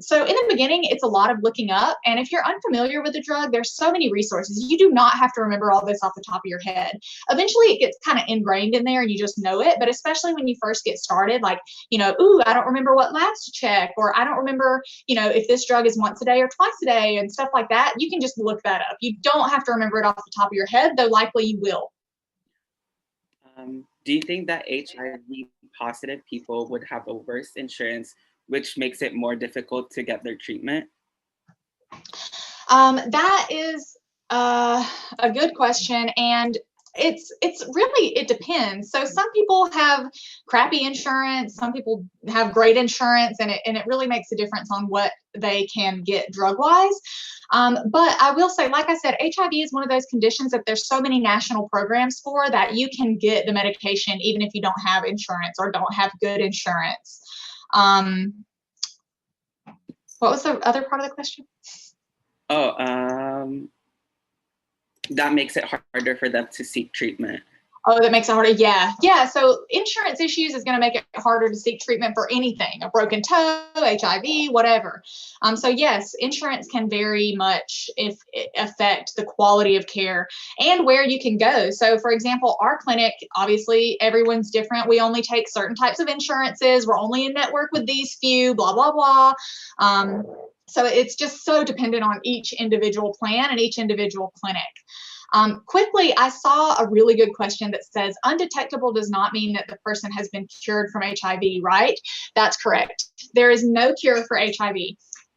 So in the beginning, it's a lot of looking up. And if you're unfamiliar with the drug, there's so many resources. You do not have to remember all this off the top of your head. Eventually, it gets kind of ingrained in there and you just know it. But especially when you first get started, like, ooh, I don't remember what labs to check, or I don't remember, if this drug is once a day or twice a day and stuff like that. You can just look that up. You don't have to remember it off the top of your head, though likely you will. Do you think that HIV positive people would have a worse insurance, which makes it more difficult to get their treatment? That is a good question. And it's really, it depends. So some people have crappy insurance, some people have great insurance, and it really makes a difference on what they can get drug wise. But I will say, like I said, HIV is one of those conditions that there's so many national programs for that you can get the medication even if you don't have insurance or don't have good insurance. What was the other part of the question? Oh, that makes it harder for them to seek treatment. Oh, that makes it harder. Yeah. Yeah. So insurance issues is going to make it harder to seek treatment for anything, a broken toe, HIV, whatever. So yes, insurance can very much affect the quality of care and where you can go. So for example, our clinic, obviously everyone's different. We only take certain types of insurances. We're only in network with these few, blah, blah, blah. So it's just so dependent on each individual plan and each individual clinic. Quickly, I saw a really good question that says, undetectable does not mean that the person has been cured from HIV, right? That's correct. There is no cure for HIV,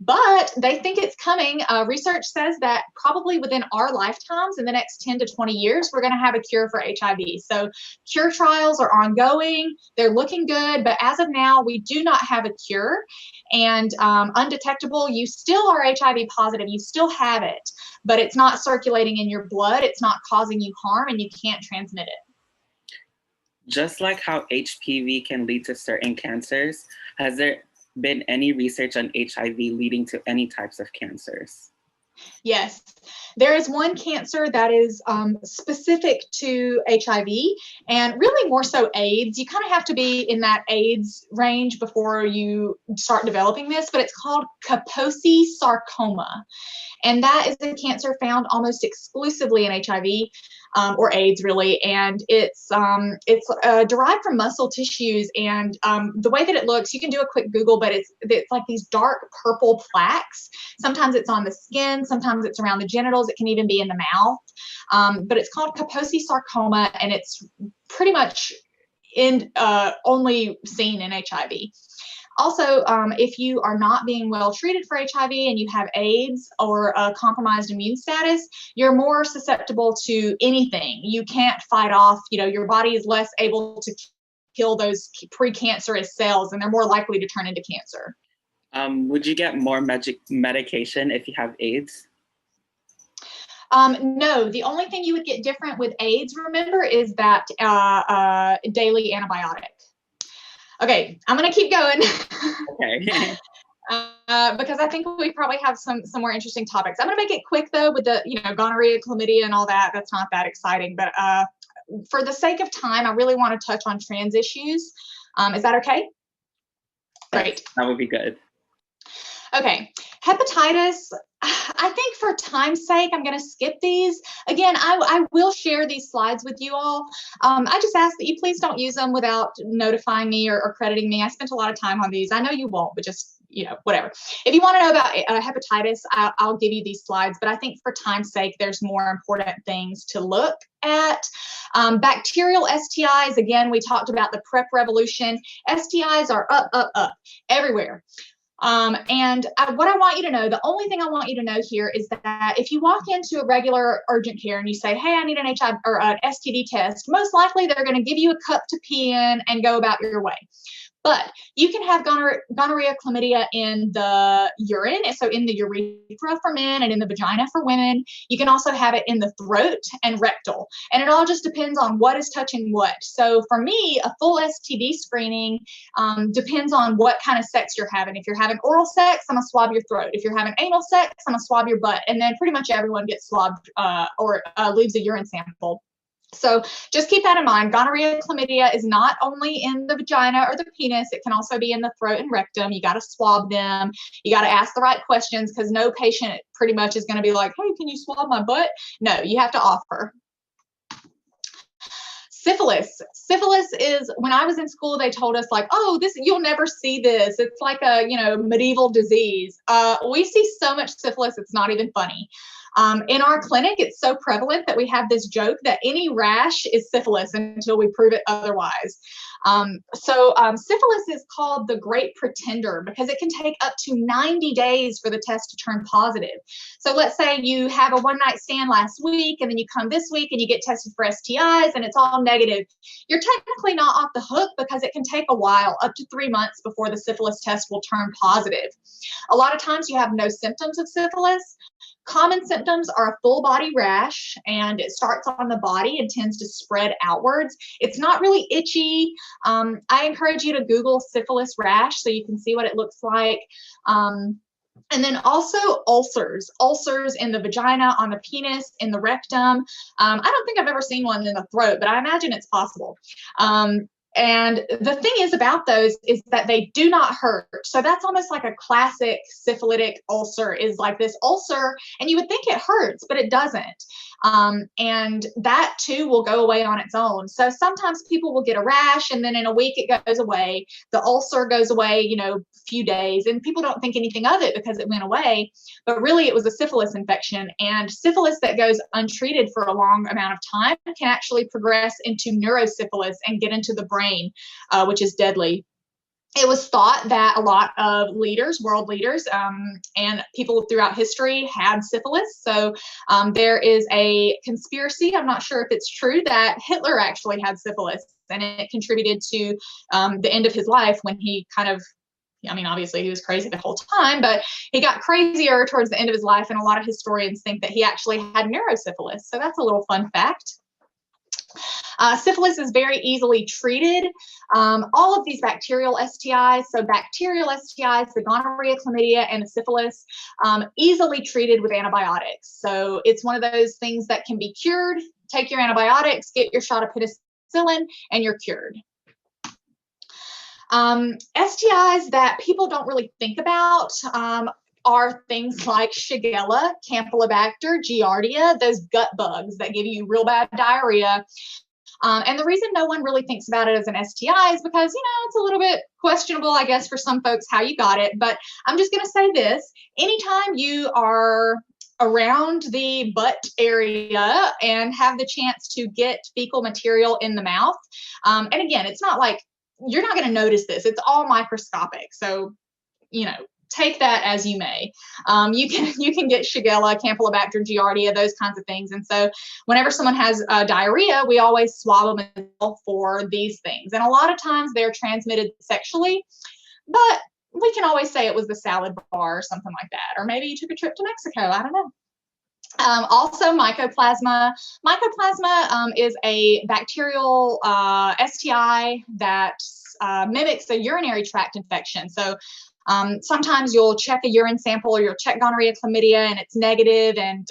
but they think it's coming. Research says that probably within our lifetimes, in the next 10 to 20 years, we're going to have a cure for HIV. So cure trials are ongoing. They're looking good, but as of now, we do not have a cure. And undetectable, you still are HIV positive. You still have it, but it's not circulating in your blood. It's not causing you harm, and you can't transmit it. Just like how HPV can lead to certain cancers, has there been any research on HIV leading to any types of cancers? Yes, there is one cancer that is specific to HIV and really more so AIDS. You kind of have to be in that AIDS range before you start developing this, but it's called Kaposi sarcoma. And that is a cancer found almost exclusively in HIV or AIDS, really. And it's derived from muscle tissues. And the way that it looks, you can do a quick Google, but it's like these dark purple plaques. Sometimes it's on the skin, sometimes it's around the genitals. It can even be in the mouth. But it's called Kaposi sarcoma, and it's pretty much only seen in HIV. Also, if you are not being well treated for HIV and you have AIDS or a compromised immune status, you're more susceptible to anything. You can't fight off, your body is less able to kill those precancerous cells, and they're more likely to turn into cancer. Would you get more medication if you have AIDS? No, the only thing you would get different with AIDS, remember, is that daily antibiotic. Okay, I'm going to keep going. Okay. Because I think we probably have some more interesting topics. I'm going to make it quick, though, with the, gonorrhea, chlamydia, and all that. That's not that exciting. But for the sake of time, I really want to touch on trans issues. Is that okay? Great. That would be good. Okay, hepatitis. I think for time's sake, I'm going to skip these. Again, I will share these slides with you all. I just ask that you please don't use them without notifying me or crediting me. I spent a lot of time on these. I know you won't, but just, whatever. If you want to know about hepatitis, I'll give you these slides. But I think for time's sake, there's more important things to look at. Bacterial STIs, again, we talked about the PrEP revolution. STIs are up, everywhere. And what I want you to know, the only thing I want you to know here is that if you walk into a regular urgent care and you say, hey, I need an HIV or an STD test, most likely they're going to give you a cup to pee in and go about your way. But you can have gonorrhea, chlamydia in the urine, so in the urethra for men and in the vagina for women. You can also have it in the throat and rectal. And it all just depends on what is touching what. So for me, a full STD screening depends on what kind of sex you're having. If you're having oral sex, I'm going to swab your throat. If you're having anal sex, I'm going to swab your butt. And then pretty much everyone gets swabbed or leaves a urine sample. So just keep that in mind. Gonorrhea, chlamydia is not only in the vagina or the penis. It can also be in the throat and rectum. You got to swab them. You got to ask the right questions, because no patient pretty much is going to be like, hey, can you swab my butt? No, you have to offer. Syphilis. Syphilis is, when I was in school, they told us like, oh, you'll never see this. It's like a, medieval disease. We see so much syphilis, it's not even funny. In our clinic, it's so prevalent that we have this joke that any rash is syphilis until we prove it otherwise. Syphilis is called the great pretender because it can take up to 90 days for the test to turn positive. So let's say you have a one-night stand last week, and then you come this week and you get tested for STIs and it's all negative. You're technically not off the hook because it can take a while, up to 3 months, before the syphilis test will turn positive. A lot of times you have no symptoms of syphilis, Common symptoms are a full body rash, and it starts on the body and tends to spread outwards. It's not really itchy. I encourage you to Google syphilis rash so you can see what it looks like. And then also ulcers in the vagina, on the penis, in the rectum. I don't think I've ever seen one in the throat, but I imagine it's possible. And the thing is about those is that they do not hurt. So that's almost like a classic syphilitic ulcer, is like this ulcer, and you would think it hurts, but it doesn't. And that too will go away on its own. So sometimes people will get a rash, and then in a week it goes away. The ulcer goes away, you know, a few days, and people don't think anything of it because it went away. But really, it was a syphilis infection. And syphilis that goes untreated for a long amount of time can actually progress into neurosyphilis and get into the brain, which is deadly. It was thought that a lot of leaders, world leaders, and people throughout history had syphilis. So there is a conspiracy, I'm not sure if it's true, that Hitler actually had syphilis, and it contributed to the end of his life when he kind of, I mean, obviously he was crazy the whole time, but he got crazier towards the end of his life, and a lot of historians think that he actually had neurosyphilis. So that's a little fun fact. Syphilis is very easily treated. All of these bacterial STIs, so bacterial STIs, the gonorrhea, chlamydia, and the syphilis, easily treated with antibiotics. So it's one of those things that can be cured. Take your antibiotics, get your shot of penicillin, and you're cured. STIs that people don't really think about are things like Shigella, Campylobacter, Giardia, those gut bugs that give you real bad diarrhea. And the reason no one really thinks about it as an STI is because, you know, it's a little bit questionable, I guess, for some folks how you got it. But I'm just going to say this. Anytime you are around the butt area and have the chance to get fecal material in the mouth, and again, it's not like you're not going to notice this. It's all microscopic. So, you know, take that as you may. You can get Shigella, Campylobacter, Giardia, those kinds of things. And so whenever someone has diarrhea, we always swab them for these things. And a lot of times they're transmitted sexually, but we can always say it was the salad bar or something like that. Or maybe you took a trip to Mexico. I don't know. Also, mycoplasma. Mycoplasma is a bacterial STI that mimics a urinary tract infection. So sometimes you'll check a urine sample or you'll check gonorrhea, chlamydia, and it's negative, and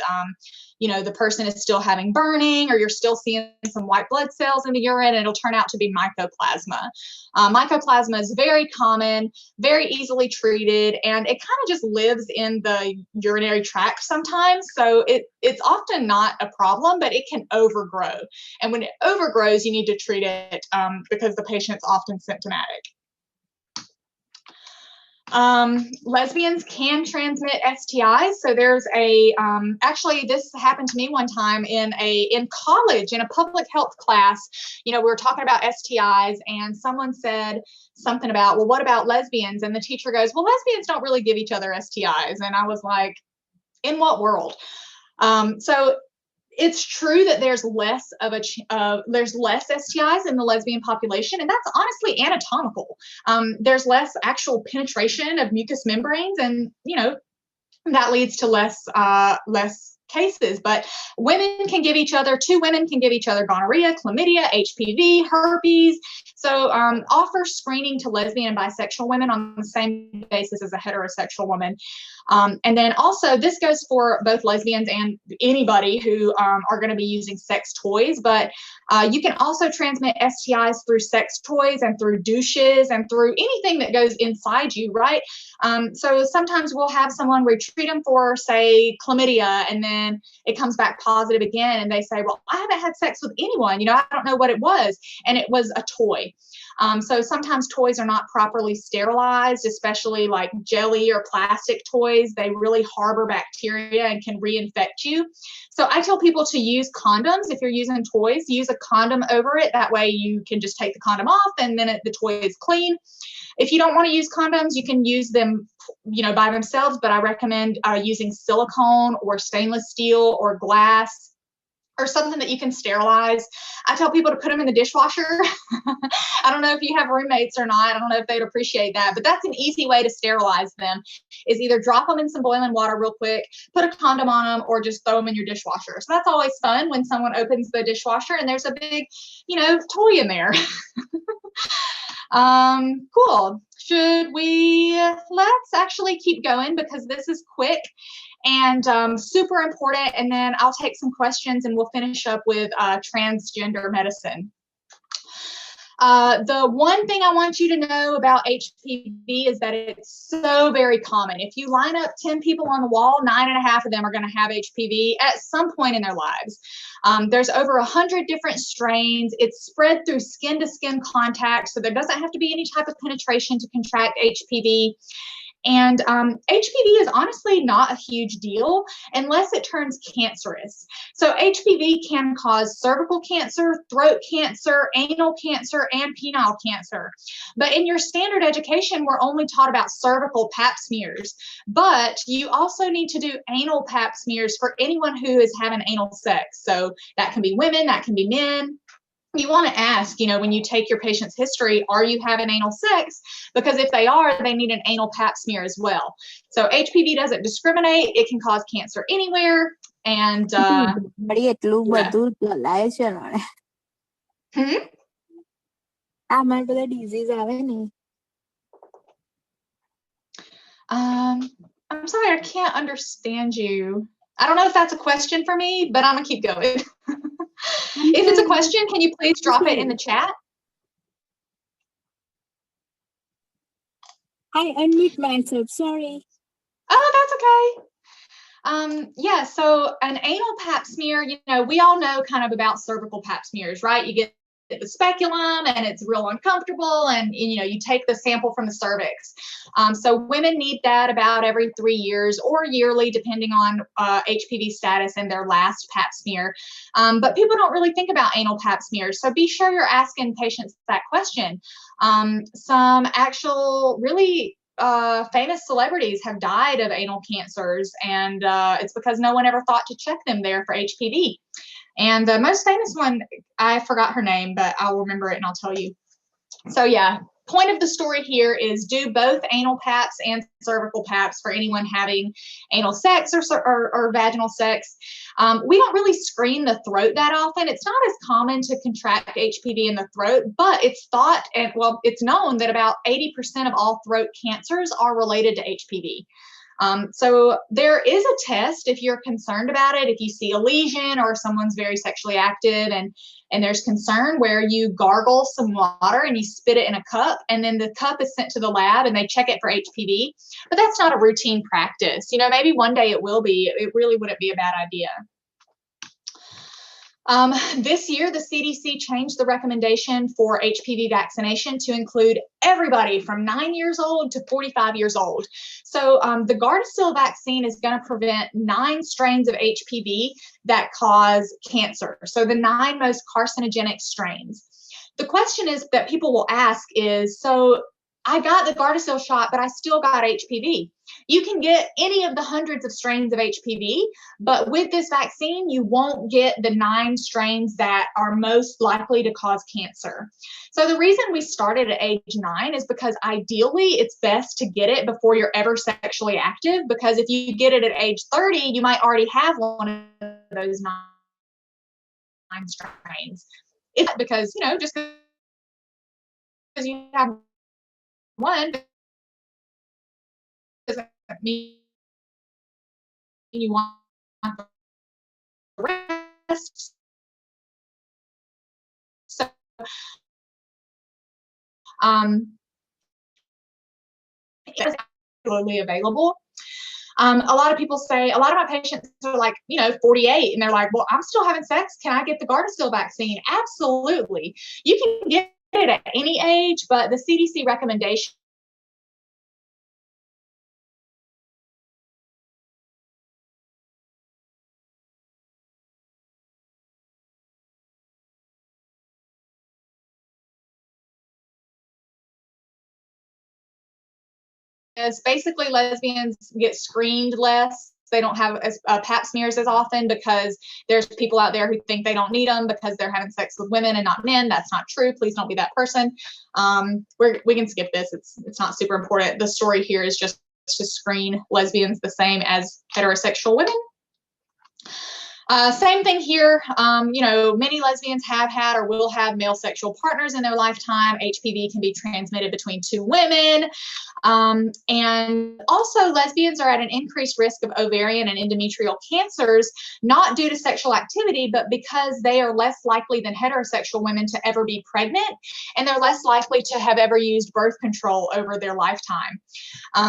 you know, the person is still having burning, or you're still seeing some white blood cells in the urine, and it'll turn out to be mycoplasma. Mycoplasma is very common, very easily treated, and it kind of just lives in the urinary tract sometimes. So it's often not a problem, but it can overgrow. And when it overgrows, you need to treat it because the patient's often symptomatic. Lesbians can transmit STIs. So there's a, actually this happened to me one time in college, in a public health class. You know, we were talking about STIs, and someone said something about, well, what about lesbians? And the teacher goes, well, lesbians don't really give each other STIs. And I was like, in what world? So it's true that there's less STIs in the lesbian population, and that's honestly anatomical. There's less actual penetration of mucous membranes, and you know that leads to less cases. But women can give each other, two women can give each other gonorrhea, chlamydia, HPV, herpes. So offer screening to lesbian and bisexual women on the same basis as a heterosexual woman. And then also this goes for both lesbians and anybody who are going to be using sex toys, but you can also transmit STIs through sex toys and through douches and through anything that goes inside you, right? So sometimes we'll have someone, we treat them for, say, chlamydia, and then it comes back positive again, and they say, well, I haven't had sex with anyone, you know, I don't know what it was, and it was a toy. So sometimes toys are not properly sterilized, especially like jelly or plastic toys. They really harbor bacteria and can reinfect you. So I tell people to use condoms. If you're using toys, use a condom over it. That way you can just take the condom off, and then the toy is clean. If you don't want to use condoms, you can use them, you know, by themselves, but I recommend using silicone or stainless steel or glass or something that you can sterilize. I tell people to put them in the dishwasher. I don't know if you have roommates or not. I don't know if they'd appreciate that, but that's an easy way to sterilize them, is either drop them in some boiling water real quick, put a condom on them, or just throw them in your dishwasher. So that's always fun when someone opens the dishwasher and there's a big, toy in there. Cool. Let's actually keep going because this is quick and super important. And then I'll take some questions and we'll finish up with transgender medicine. The one thing I want you to know about HPV is that it's so very common. If you line up 10 people on the wall, 9.5 of them are going to have HPV at some point in their lives. There's over 100 different strains. It's spread through skin-to-skin contact, so there doesn't have to be any type of penetration to contract HPV. And HPV is honestly not a huge deal unless it turns cancerous. So HPV can cause cervical cancer, throat cancer, anal cancer, and penile cancer. But in your standard education, we're only taught about cervical pap smears. But you also need to do anal pap smears for anyone who is having anal sex. So that can be women, that can be men. You want to ask, when you take your patient's history, are you having anal sex? Because if they are, they need an anal pap smear as well. So HPV doesn't discriminate. It can cause cancer anywhere. And yeah. disease I'm sorry, I can't understand you. I don't know if that's a question for me, but I'm gonna keep going. If it's a question, can you please drop it in the chat? I unmute myself, sorry. Oh, that's okay. Yeah, so an anal pap smear, we all know kind of about cervical pap smears, right? You get the speculum and it's real uncomfortable, and you take the sample from the cervix. So women need that about every 3 years or yearly, depending on HPV status and their last pap smear. But people don't really think about anal pap smears, so be sure you're asking patients that question. Some actual really famous celebrities have died of anal cancers, and it's because no one ever thought to check them there for HPV. And the most famous one, I forgot her name, but I'll remember it and I'll tell you. So yeah, point of the story here is do both anal paps and cervical paps for anyone having anal sex or vaginal sex. We don't really screen the throat that often. It's not as common to contract HPV in the throat, but it's thought, and well, it's known that about 80% of all throat cancers are related to HPV. So there is a test if you're concerned about it. If you see a lesion or someone's very sexually active and there's concern, where you gargle some water and you spit it in a cup, and then the cup is sent to the lab and they check it for HPV. But that's not a routine practice. Maybe one day it will be. It really wouldn't be a bad idea. This year, the CDC changed the recommendation for HPV vaccination to include everybody from 9 years old to 45 years old. So the Gardasil vaccine is going to prevent 9 strains of HPV that cause cancer. So the 9 most carcinogenic strains. The question is that people will ask is, so I got the Gardasil shot, but I still got HPV. You can get any of the hundreds of strains of HPV, but with this vaccine, you won't get the 9 strains that are most likely to cause cancer. So the reason we started at age 9 is because ideally it's best to get it before you're ever sexually active, because if you get it at age 30, you might already have one of those 9 strains. It's because, just because you have one doesn't mean you want the rest. So, it's absolutely available. A lot of people say, a lot of my patients are like, 48, and they're like, well, I'm still having sex. Can I get the Gardasil vaccine? Absolutely. You can get it at any age, but the CDC recommendation is basically lesbians get screened less. they don't have pap smears as often because there's people out there who think they don't need them because they're having sex with women and not men. That's not true. Please don't be that person. We can skip this. It's not super important. The story here is just to screen lesbians the same as heterosexual women. Same thing here. Many lesbians have had or will have male sexual partners in their lifetime. HPV can be transmitted between two women. And also lesbians are at an increased risk of ovarian and endometrial cancers, not due to sexual activity, but because they are less likely than heterosexual women to ever be pregnant, and they're less likely to have ever used birth control over their lifetime.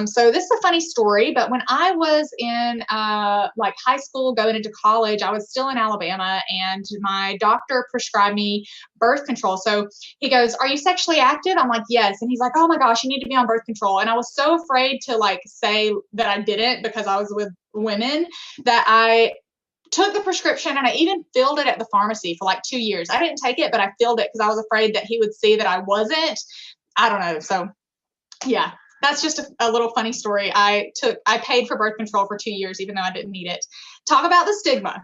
So this is a funny story, but when I was in high school going into college, I was still in Alabama, and my doctor prescribed me birth control. So he goes, "Are you sexually active?" I'm like, "Yes." And he's like, "Oh my gosh, you need to be on birth control." And I was so afraid to say that I didn't because I was with women that I took the prescription, and I even filled it at the pharmacy for 2 years. I didn't take it, but I filled it because I was afraid that he would see that I wasn't. I don't know. So yeah, that's just a little funny story. I paid for birth control for 2 years, even though I didn't need it. Talk about the stigma.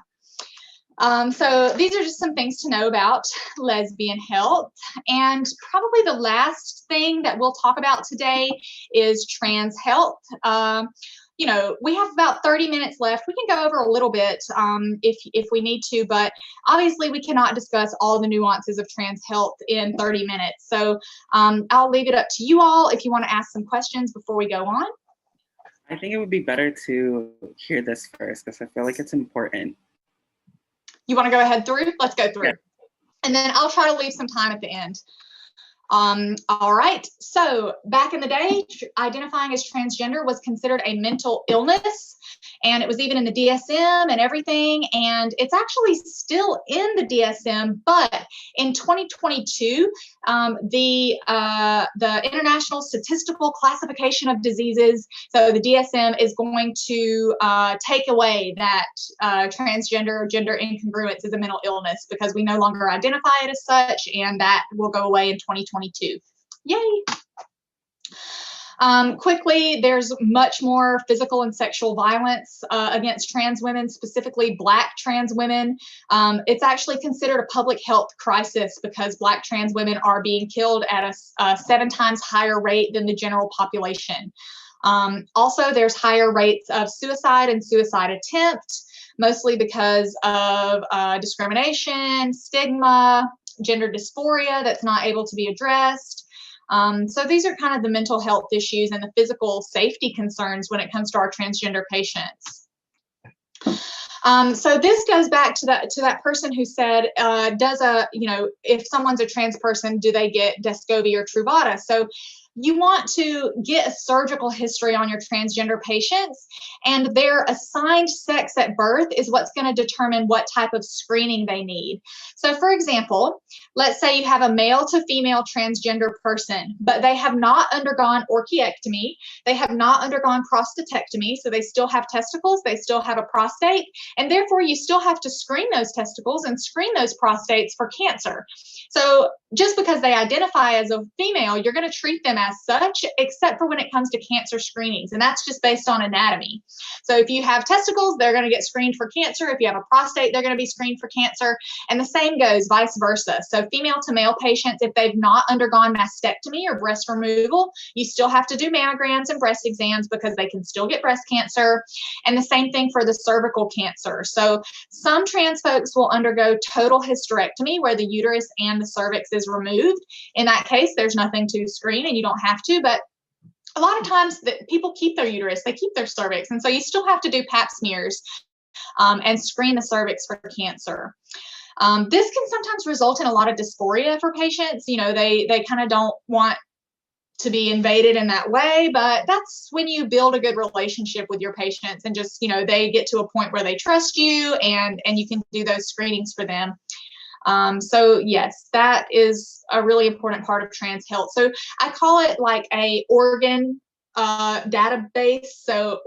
So these are just some things to know about lesbian health. And probably the last thing that we'll talk about today is trans health. We have about 30 minutes left. We can go over a little bit if we need to, but obviously we cannot discuss all the nuances of trans health in 30 minutes. So I'll leave it up to you all if you want to ask some questions before we go on. I think it would be better to hear this first because I feel like it's important. You want to go ahead through? Let's go through. Yeah. And then I'll try to leave some time at the end. All right. So back in the day, identifying as transgender was considered a mental illness, and it was even in the DSM and everything. And it's actually still in the DSM, but in 2022, the International Statistical Classification of Diseases, so the DSM, is going to take away that transgender or gender incongruence is a mental illness because we no longer identify it as such, and that will go away in 2022. Yay! Quickly, there's much more physical and sexual violence against trans women, specifically Black trans women. It's actually considered a public health crisis because Black trans women are being killed at a 7 times higher rate than the general population. Also, there's higher rates of suicide and suicide attempt, mostly because of discrimination, stigma, gender dysphoria that's not able to be addressed. So these are kind of the mental health issues and the physical safety concerns when it comes to our transgender patients. So this goes back to that person who said, if someone's a trans person, do they get Descovy or Truvada? So you want to get a surgical history on your transgender patients, and their assigned sex at birth is what's going to determine what type of screening they need. So for example, let's say you have a male to female transgender person, but they have not undergone orchiectomy, they have not undergone prostatectomy, so they still have testicles, they still have a prostate, and therefore you still have to screen those testicles and screen those prostates for cancer. So just because they identify as a female, you're going to treat them as such, except for when it comes to cancer screenings. And that's just based on anatomy. So if you have testicles, they're going to get screened for cancer. If you have a prostate, they're going to be screened for cancer. And the same goes vice versa. So female to male patients, if they've not undergone mastectomy or breast removal, you still have to do mammograms and breast exams because they can still get breast cancer. And the same thing for the cervical cancer. So some trans folks will undergo total hysterectomy where the uterus and the cervix is removed. In that case, there's nothing to screen and you don't have to, but a lot of times people keep their uterus, they keep their cervix, and so you still have to do pap smears and screen the cervix for cancer. This can sometimes result in a lot of dysphoria for patients. They kind of don't want to be invaded in that way, but that's when you build a good relationship with your patients and just, they get to a point where they trust you and you can do those screenings for them. So yes, that is a really important part of trans health. So I call it like a organ database, so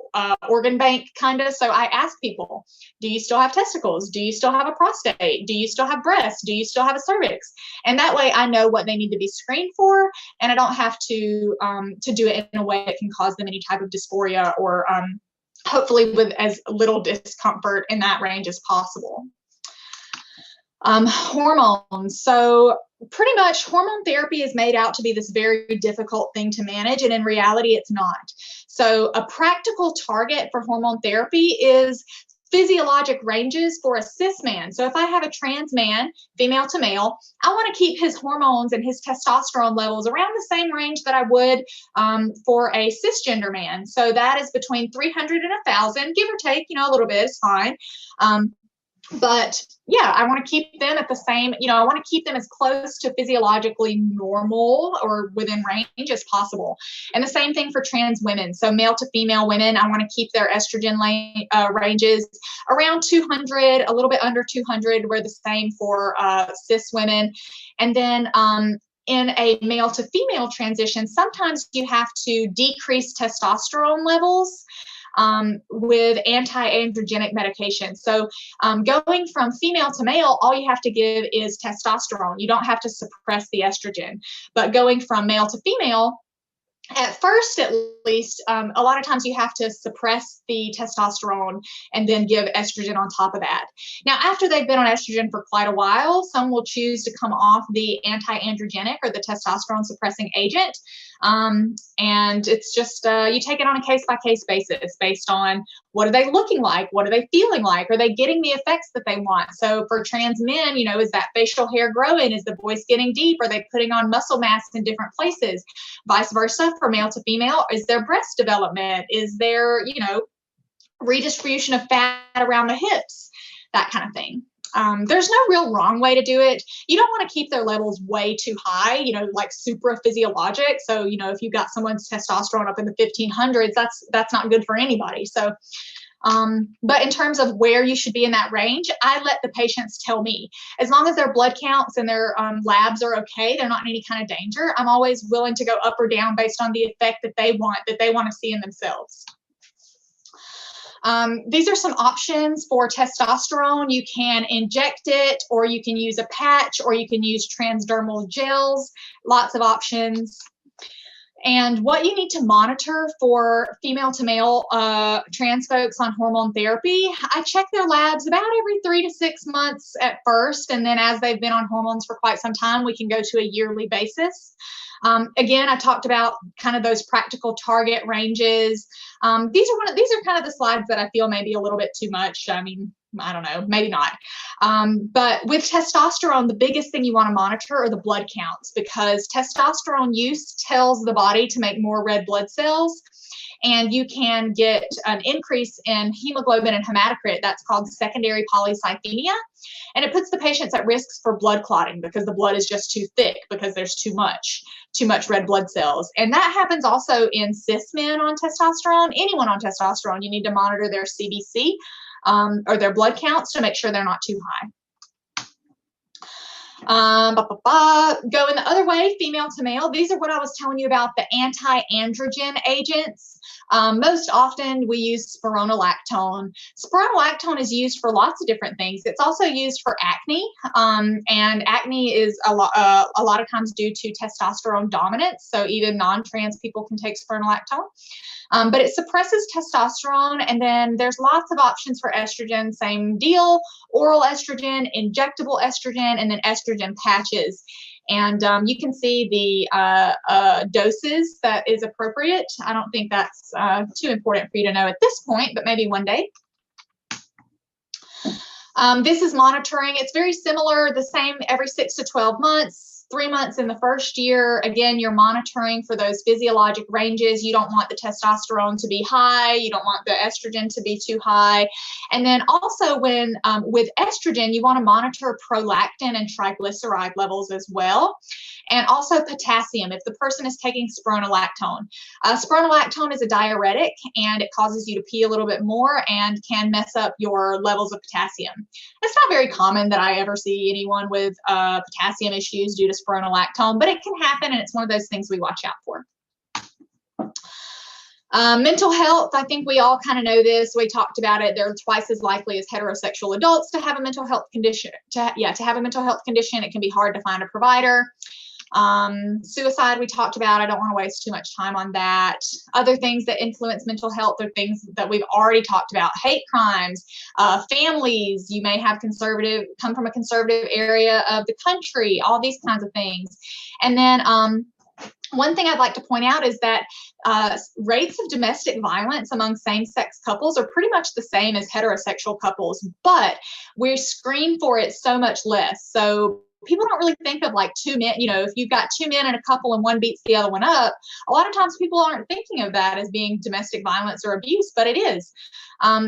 organ bank kind of. So I ask people, do you still have testicles? Do you still have a prostate? Do you still have breasts? Do you still have a cervix? And that way I know what they need to be screened for, and I don't have to do it in a way that can cause them any type of dysphoria or hopefully with as little discomfort in that range as possible. Hormones. So pretty much hormone therapy is made out to be this very difficult thing to manage, and in reality, it's not. So a practical target for hormone therapy is physiologic ranges for a cis man. So if I have a trans man, female to male, I want to keep his hormones and his testosterone levels around the same range that I would for a cisgender man. So that is between 300 and 1,000, give or take, a little bit is fine. But yeah, I want to keep them at the same, I want to keep them as close to physiologically normal or within range as possible. And the same thing for trans women. So male to female women, I want to keep their estrogen ranges around 200, a little bit under 200. We're the same for cis women. And then in a male to female transition, sometimes you have to decrease testosterone levels with anti-androgenic medication. So going from female to male, all you have to give is testosterone. You don't have to suppress the estrogen. But going from male to female, at first, at least, a lot of times you have to suppress the testosterone and then give estrogen on top of that. Now, after they've been on estrogen for quite a while, some will choose to come off the anti-androgenic or the testosterone suppressing agent. And it's just, you take it on a case-by-case basis based on what are they looking like? What are they feeling like? Are they getting the effects that they want? So for trans men, is that facial hair growing? Is the voice getting deep? Are they putting on muscle mass in different places? Vice versa for male to female. Is there breast development? Is there, redistribution of fat around the hips? That kind of thing. There's no real wrong way to do it. You don't want to keep their levels way too high, like supra physiologic. So, if you've got someone's testosterone up in the 1500s, that's not good for anybody. So, but in terms of where you should be in that range, I let the patients tell me. As long as their blood counts and their labs are okay, they're not in any kind of danger, I'm always willing to go up or down based on the effect that they want to see in themselves. These are some options for testosterone. You can inject it, or you can use a patch, or you can use transdermal gels, lots of options. And what you need to monitor for female to male trans folks on hormone therapy, I check their labs about every 3 to 6 months at first. And then as they've been on hormones for quite some time, we can go to a yearly basis. Again, I talked about kind of those practical target ranges. These are kind of the slides that I feel maybe a little bit too much. I mean, I don't know, maybe not. But with testosterone, the biggest thing you want to monitor are the blood counts, because testosterone use tells the body to make more red blood cells. And you can get an increase in hemoglobin and hematocrit. That's called secondary polycythemia. And it puts the patients at risk for blood clotting because the blood is just too thick because there's too much red blood cells. And that happens also in cis men on testosterone. Anyone on testosterone, you need to monitor their CBC or their blood counts to make sure they're not too high. Going the other way, female to male, these are what I was telling you about, the anti-androgen agents. Most often we use spironolactone. Spironolactone is used for lots of different things. It's also used for acne, and acne is a lot of times due to testosterone dominance. So even non-trans people can take spironolactone. But it suppresses testosterone, and then there's lots of options for estrogen, same deal, oral estrogen, injectable estrogen, and then estrogen patches. And you can see the doses that is appropriate. I don't think that's too important for you to know at this point, but maybe one day. This is monitoring. It's very similar, the same every 6 to 12 months. 3 months in the first year. Again, you're monitoring for those physiologic ranges. You don't want the testosterone to be high. You don't want the estrogen to be too high. And then also when with estrogen, you want to monitor prolactin and triglyceride levels as well. And also potassium if the person is taking spironolactone. Spironolactone is a diuretic, and it causes you to pee a little bit more and can mess up your levels of potassium. It's not very common that I ever see anyone with potassium issues due to spironolactone, but it can happen, and it's one of those things we watch out for. Mental health, I think we all kind of know this. We talked about it. They're twice as likely as heterosexual adults to have a mental health condition. To have a mental health condition, it can be hard to find a provider. Suicide, we talked about. I don't want to waste too much time on that. Other things that influence mental health are things that we've already talked about. Hate crimes, families, you may have come from a conservative area of the country, all these kinds of things. And then one thing I'd like to point out is that rates of domestic violence among same-sex couples are pretty much the same as heterosexual couples, but we're screened for it so much less. So people don't really think of like two men, if you've got two men in a couple and one beats the other one up, a lot of times people aren't thinking of that as being domestic violence or abuse, but it is.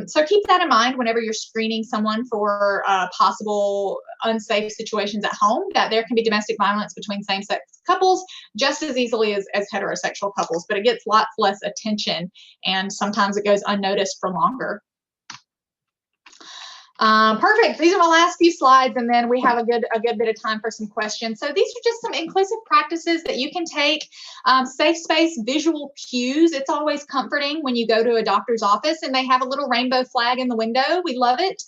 So keep that in mind whenever you're screening someone for possible unsafe situations at home, that there can be domestic violence between same-sex couples just as easily as heterosexual couples, but it gets lots less attention and sometimes it goes unnoticed for longer. Perfect. These are my last few slides, and then we have a good bit of time for some questions. So these are just some inclusive practices that you can take. Safe space visual cues. It's always comforting when you go to a doctor's office and they have a little rainbow flag in the window. We love it.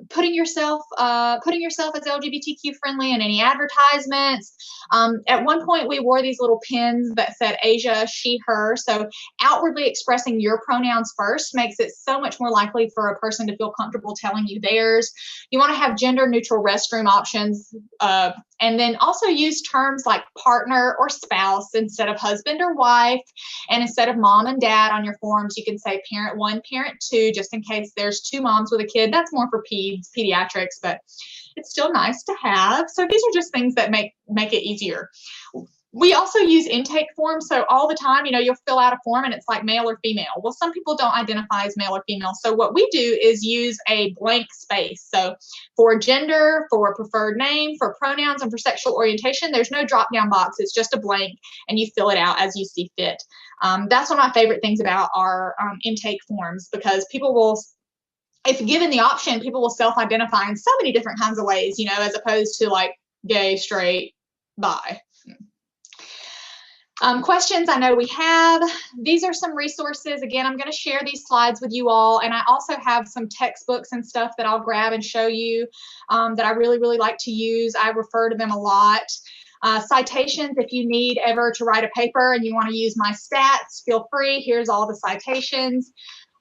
Putting yourself as LGBTQ friendly in any advertisements. At one point, we wore these little pins that said Asia, she, her. So outwardly expressing your pronouns first makes it so much more likely for a person to feel comfortable telling you theirs. You want to have gender neutral restroom options, and then also use terms like partner or spouse instead of husband or wife. And instead of mom and dad on your forms, you can say parent one, parent two, just in case there's two moms with a kid. That's more for pediatrics, but it's still nice to have. So these are just things that make it easier. We also use intake forms. So all the time, you'll fill out a form and it's like male or female. Well, some people don't identify as male or female. So what we do is use a blank space. So for gender, for preferred name, for pronouns, and for sexual orientation, there's no drop-down box. It's just a blank and you fill it out as you see fit. That's one of my favorite things about our intake forms, because people will, if given the option, people will self-identify in so many different kinds of ways, as opposed to like gay, straight, bi. Questions I know we have. These are some resources. Again, I'm going to share these slides with you all. And I also have some textbooks and stuff that I'll grab and show you that I really, really like to use. I refer to them a lot. Citations, if you need ever to write a paper and you want to use my stats, feel free. Here's all the citations.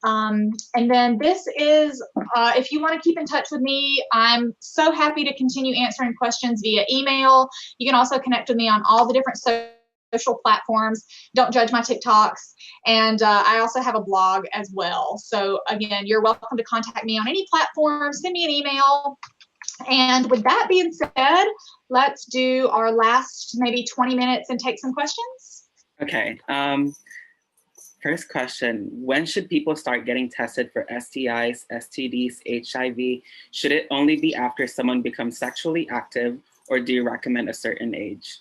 And then this is, if you want to keep in touch with me, I'm so happy to continue answering questions via email. You can also connect with me on all the different social platforms. Don't judge my TikToks. And I also have a blog as well. So again, you're welcome to contact me on any platform, send me an email. And with that being said, let's do our last maybe 20 minutes and take some questions. Okay. First question, when should people start getting tested for STIs, STDs, HIV? Should it only be after someone becomes sexually active, or do you recommend a certain age?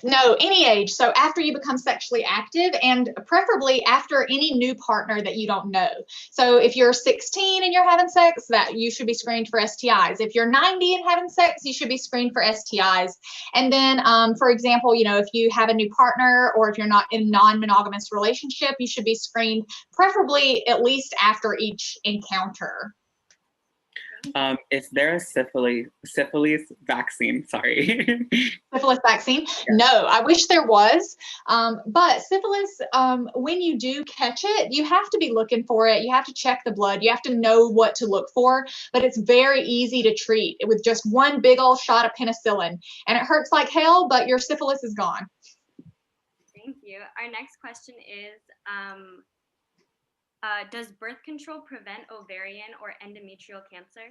No, any age. So after you become sexually active, and preferably after any new partner that you don't know. So if you're 16 and you're having sex, that you should be screened for STIs. If you're 90 and having sex, you should be screened for STIs. And then, for example, if you have a new partner or if you're not in a non-monogamous relationship, you should be screened preferably at least after each encounter. Is there a syphilis vaccine? Sorry. Syphilis vaccine? No, I wish there was. But syphilis, when you do catch it, you have to be looking for it. You have to check the blood. You have to know what to look for. But it's very easy to treat with just one big old shot of penicillin. And it hurts like hell, but your syphilis is gone. Thank you. Our next question is, does birth control prevent ovarian or endometrial cancer?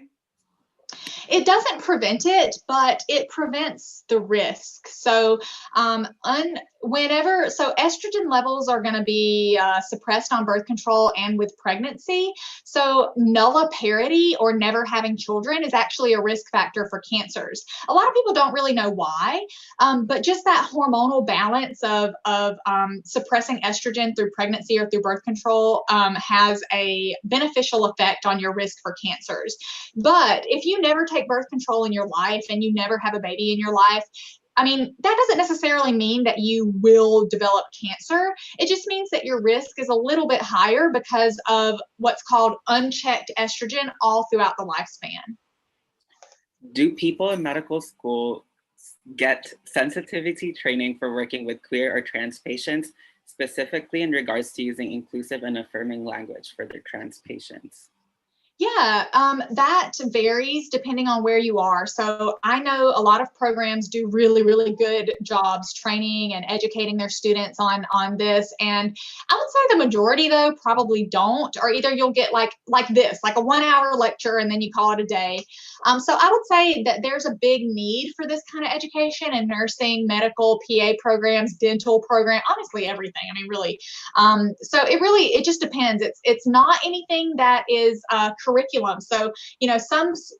It doesn't prevent it, but it prevents the risk. So estrogen levels are going to be suppressed on birth control and with pregnancy. So nulliparity or never having children is actually a risk factor for cancers. A lot of people don't really know why, but just that hormonal balance of suppressing estrogen through pregnancy or through birth control has a beneficial effect on your risk for cancers. But if you never take birth control in your life and you never have a baby in your life, I mean, that doesn't necessarily mean that you will develop cancer. It just means that your risk is a little bit higher because of what's called unchecked estrogen all throughout the lifespan. Do people in medical school get sensitivity training for working with queer or trans patients, specifically in regards to using inclusive and affirming language for their trans patients? Yeah, that varies depending on where you are. So I know a lot of programs do really, really good jobs training and educating their students on this. And I would say the majority, though, probably don't, or either you'll get like this, like a 1-hour lecture, and then you call it a day. So I would say that there's a big need for this kind of education in nursing, medical, PA programs, dental program, honestly, everything. I mean, really. So it just depends. It's not anything that is curriculum. So,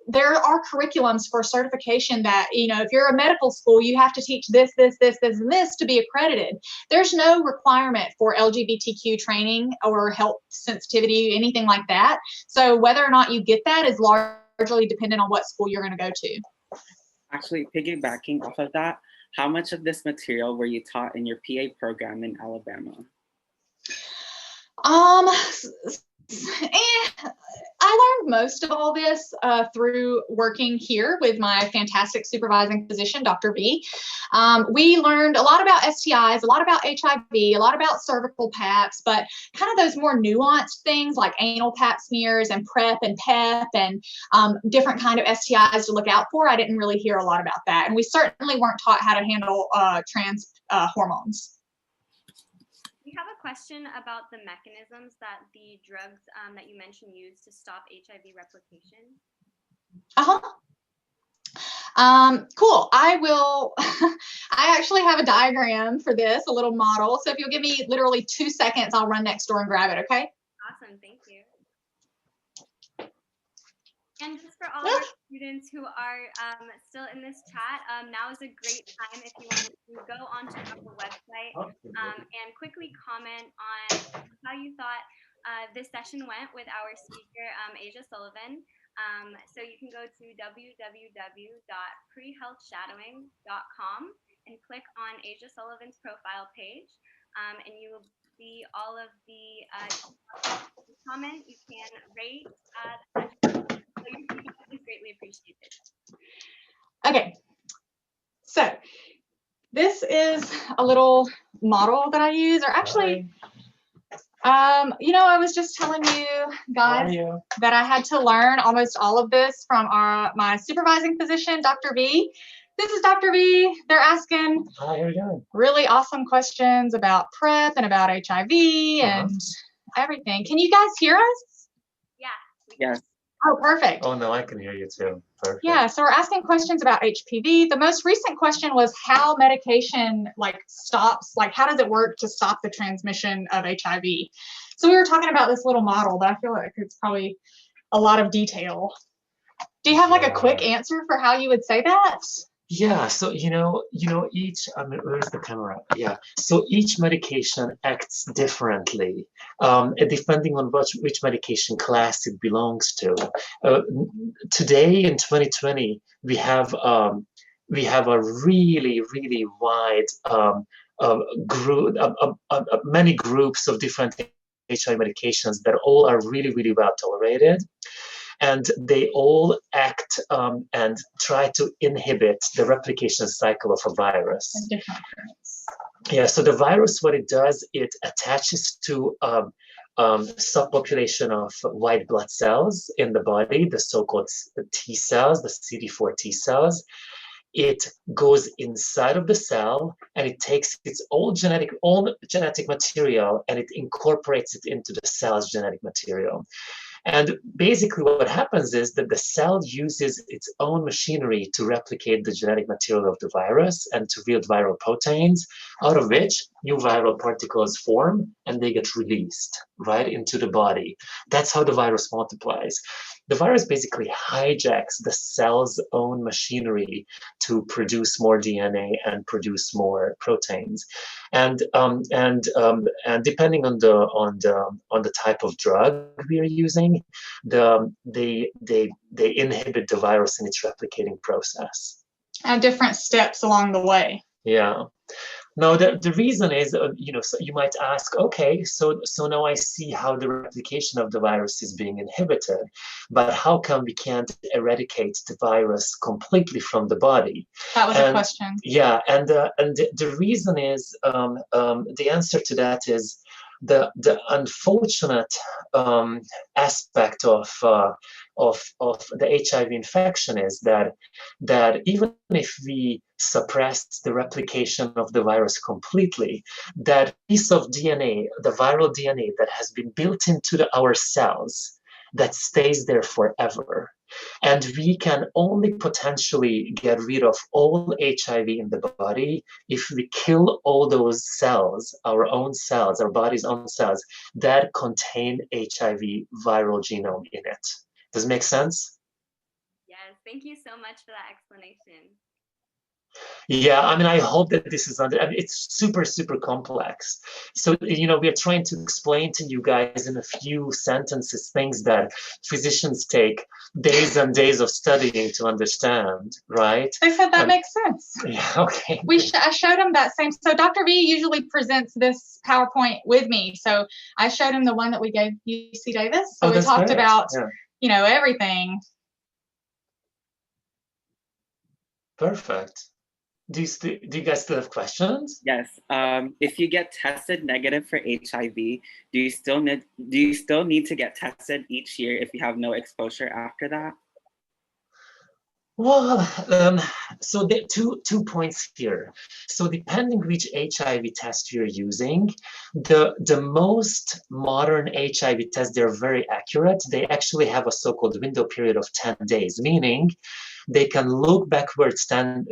there are curriculums for certification that, if you're a medical school, you have to teach this, this, this, this, and this to be accredited. There's no requirement for LGBTQ training or health sensitivity, anything like that. So whether or not you get that is largely dependent on what school you're going to go to. Actually, piggybacking off of that, how much of this material were you taught in your PA program in Alabama? I learned most of all this through working here with my fantastic supervising physician, Dr. V. We learned a lot about STIs, a lot about HIV, a lot about cervical paps, but kind of those more nuanced things like anal pap smears and PrEP and PEP and different kind of STIs to look out for. I didn't really hear a lot about that. And we certainly weren't taught how to handle trans hormones. We have a question about the mechanisms that the drugs that you mentioned use to stop HIV replication. Cool. I will. I actually have a diagram for this, a little model. So if you'll give me literally 2 seconds, I'll run next door and grab it. Okay. Awesome. Thank you. And just for all of our students who are still in this chat, now is a great time if you want to go onto our website and quickly comment on how you thought this session went with our speaker, Asia Sullivan. So you can go to www.prehealthshadowing.com and click on Asia Sullivan's profile page, and you will see all of the comment. You can rate is greatly appreciated. Okay, so this is a little model that I use, or actually, I was just telling you guys that I had to learn almost all of this from my supervising physician, Dr. V. This is Dr. V. They're asking really awesome questions about PrEP and about HIV and everything. Can you guys hear us? Yeah. Yes. Oh, perfect. Oh, no, I can hear you too. Perfect. Yeah, so we're asking questions about HPV. The most recent question was how medication stops, how does it work to stop the transmission of HIV? So we were talking about this little model, but I feel like it's probably a lot of detail. Do you have a quick answer for how you would say that? Yeah, so each, where's the camera? Yeah, so each medication acts differently, depending on which medication class it belongs to. Today in 2020, we have a really, really wide group, many groups of different HIV medications that all are really, really well tolerated. And they all act and try to inhibit the replication cycle of a virus. Yeah, so the virus, what it does, it attaches to subpopulation of white blood cells in the body, the so-called T cells, the CD4 T cells. It goes inside of the cell and it takes its own genetic material and it incorporates it into the cell's genetic material. And basically what happens is that the cell uses its own machinery to replicate the genetic material of the virus and to build viral proteins, out of which new viral particles form and they get released right into the body. That's how the virus multiplies. The virus basically hijacks the cell's own machinery to produce more DNA and produce more proteins. And depending on the type of drug we are using, they inhibit the virus in its replicating process. And different steps along the way. Yeah. Now, the reason is, so you might ask, okay, so now I see how the replication of the virus is being inhibited, but how come we can't eradicate the virus completely from the body? That was a question. Yeah, and the reason is, the answer to that is the unfortunate aspect of the HIV infection is that even if we suppress the replication of the virus completely, that piece of DNA, the viral DNA that has been built into our cells, that stays there forever. And we can only potentially get rid of all HIV in the body if we kill all those cells, our own cells, our body's own cells that contain HIV viral genome in it. Does it make sense? Yes, thank you so much for that explanation. Yeah, I mean, I hope that this is it's super, super complex. So, we are trying to explain to you guys in a few sentences things that physicians take days and days of studying to understand, right? They said that makes sense. Yeah, okay. I showed him that same. So Dr. V usually presents this PowerPoint with me. So I showed him the one that we gave UC Davis. So we talked about, everything. Perfect. Do you guys still have questions? Yes. If you get tested negative for HIV, do you still need to get tested each year if you have no exposure after that? Well, so there are two points here. So depending which HIV test you're using, the most modern HIV tests, they're very accurate. They actually have a so-called window period of 10 days, meaning they can look backwards 10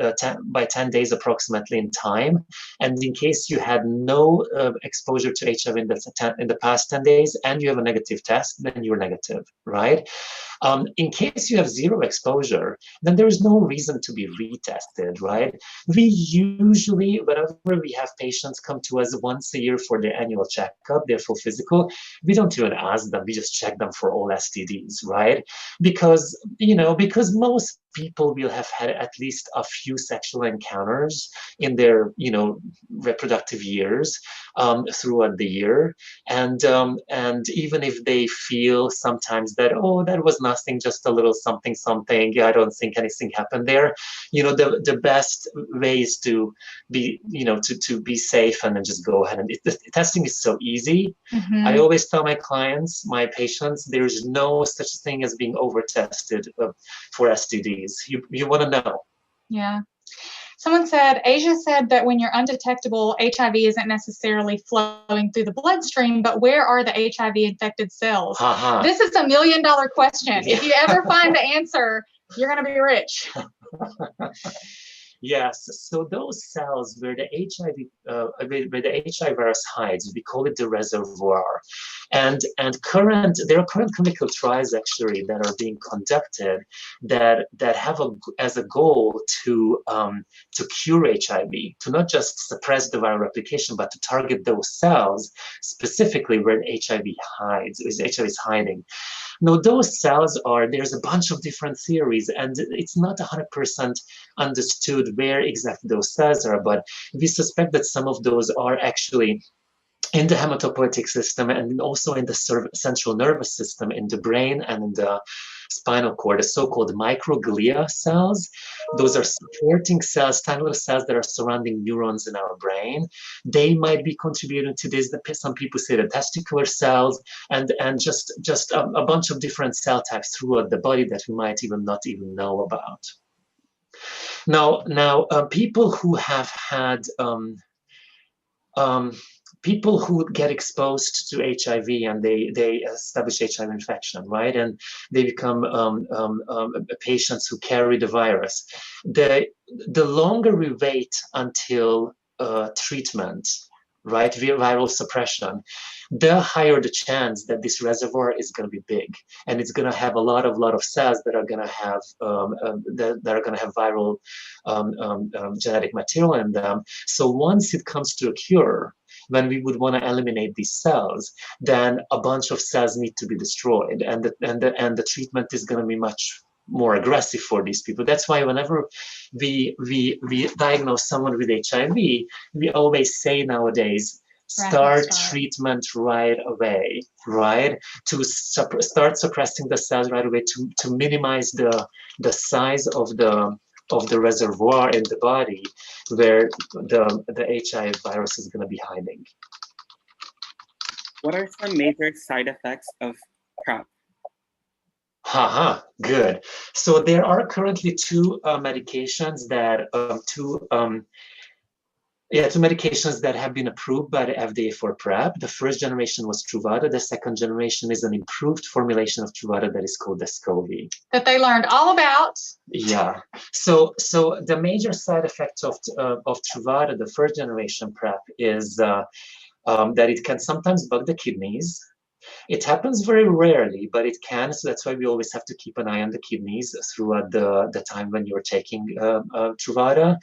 days approximately in time. And in case you had no exposure to HIV in the past 10 days and you have a negative test, then you're negative, right? In case you have zero exposure, then there is no reason to be retested, right? We usually, whenever we have patients come to us once a year for their annual checkup, their full physical, we don't even ask them, we just check them for all STDs, right? Because most people will have had at least a few sexual encounters in their, reproductive years throughout the year. And even if they feel sometimes that, oh, that was nothing, just a little something, I don't think anything happened there. The best way is to be, to be safe and then just go ahead. And the testing is so easy. Mm-hmm. I always tell my clients, my patients, there's no such thing as being over-tested for STDs. You want to know. Yeah. Someone said, Asia said that when you're undetectable, HIV isn't necessarily flowing through the bloodstream, but where are the HIV infected cells? Uh-huh. This is $1 million question. Yeah. If you ever find the answer, you're going to be rich. Yes, so those cells where the HIV virus hides, we call it the reservoir. And there are current clinical trials actually that are being conducted that have as a goal to cure HIV, to not just suppress the viral replication, but to target those cells specifically where HIV is hiding. Now, those cells there's a bunch of different theories, and it's not 100% understood where exactly those cells are, but we suspect that some of those are actually in the hematopoietic system and also in the central nervous system, in the brain and in the spinal cord, the so-called microglia cells. Those are supporting cells, tiny little cells that are surrounding neurons in our brain. They might be contributing to this. Some people say the testicular cells and just a bunch of different cell types throughout the body that we might not even know about. Now, people who have had people who get exposed to HIV and they establish HIV infection, right? And they become patients who carry the virus. The longer we wait until treatment, right, viral suppression, the higher the chance that this reservoir is going to be big, and it's going to have a lot of cells that are going to have viral genetic material in them. So once it comes to a cure, when we would want to eliminate these cells, then a bunch of cells need to be destroyed, and the treatment is going to be much more aggressive for these people. That's why whenever we diagnose someone with HIV, we always say nowadays, start treatment right away, right? To start suppressing the cells right away to minimize the size of the reservoir in the body where the HIV virus is going to be hiding. What are some major side effects of PrEP? Haha, good. So there are currently two medications that two medications that have been approved by the FDA for PrEP. The first generation was Truvada. The second generation is an improved formulation of Truvada that is called Descovy. That they learned all about. Yeah. So the major side effects of Truvada, the first generation PrEP, is that it can sometimes bug the kidneys. It happens very rarely, but it can. So that's why we always have to keep an eye on the kidneys throughout the time when you're taking Truvada.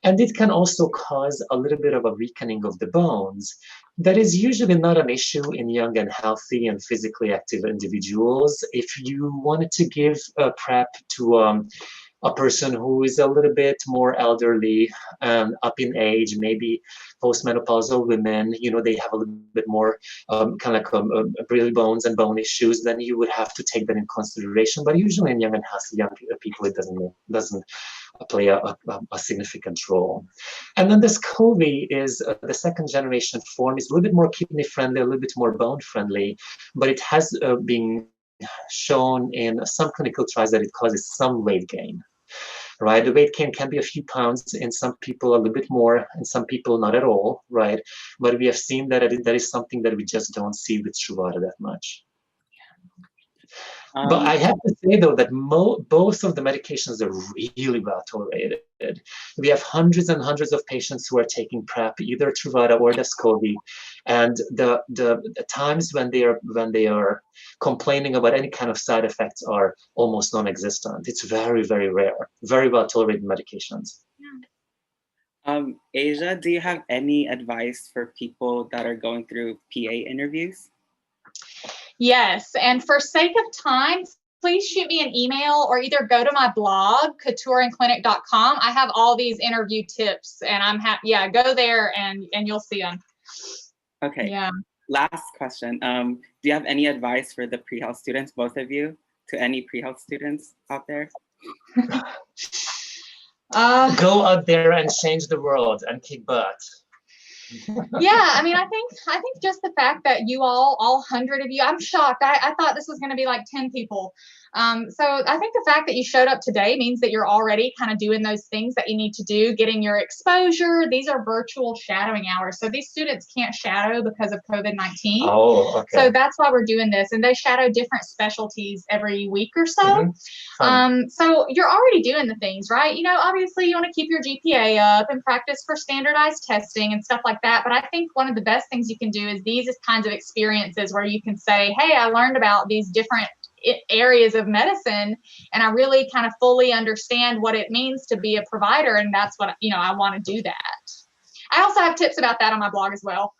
And it can also cause a little bit of a weakening of the bones. That is usually not an issue in young and healthy and physically active individuals. If you wanted to give PrEP to a person who is a little bit more elderly, up in age, maybe postmenopausal women, they have a little bit more kind of like brittle bones and bone issues, then you would have to take that in consideration. But usually in young and healthy young people, it doesn't play a significant role. And then this Descovy is the second generation form. Is a little bit more kidney friendly, a little bit more bone friendly, but it has been shown in some clinical trials that it causes some weight gain. Right, the weight gain can be a few pounds in some people, a little bit more, in some people not at all. Right, but we have seen that that is something that we just don't see with Truvada that much. But I have to say, though, that both of the medications are really well tolerated. We have hundreds and hundreds of patients who are taking PrEP, either Truvada or Descovy, and the times when they are complaining about any kind of side effects are almost non-existent. It's very, very rare. Very well tolerated medications. Asia, do you have any advice for people that are going through PA interviews? Yes, and for sake of time, please shoot me an email or either go to my blog, coutureandclinic.com. I have all these interview tips, and I'm happy. Yeah, go there and you'll see them. Okay. Yeah. Last question. Do you have any advice for the pre-health students, both of you, to any pre-health students out there? Go out there and change the world and kick butt. Yeah, I mean, I think just the fact that you all 100 of you, I'm shocked. I thought this was going to be like 10 people. So I think the fact that you showed up today means that you're already kind of doing those things that you need to do, getting your exposure. These are virtual shadowing hours. So these students can't shadow because of COVID-19. Oh, okay. So that's why we're doing this. And they shadow different specialties every week or so. So you're already doing the things, right? Obviously you want to keep your GPA up and practice for standardized testing and stuff like that. But I think one of the best things you can do is these kinds of experiences where you can say, hey, I learned about these different areas of medicine, and I really kind of fully understand what it means to be a provider. And that's what, I want to do that. I also have tips about that on my blog as well.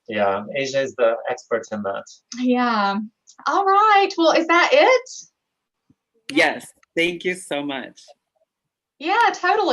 Yeah, Asia is the expert in that. Yeah. All right. Well, is that it? Yes. Thank you so much. Yeah, totally.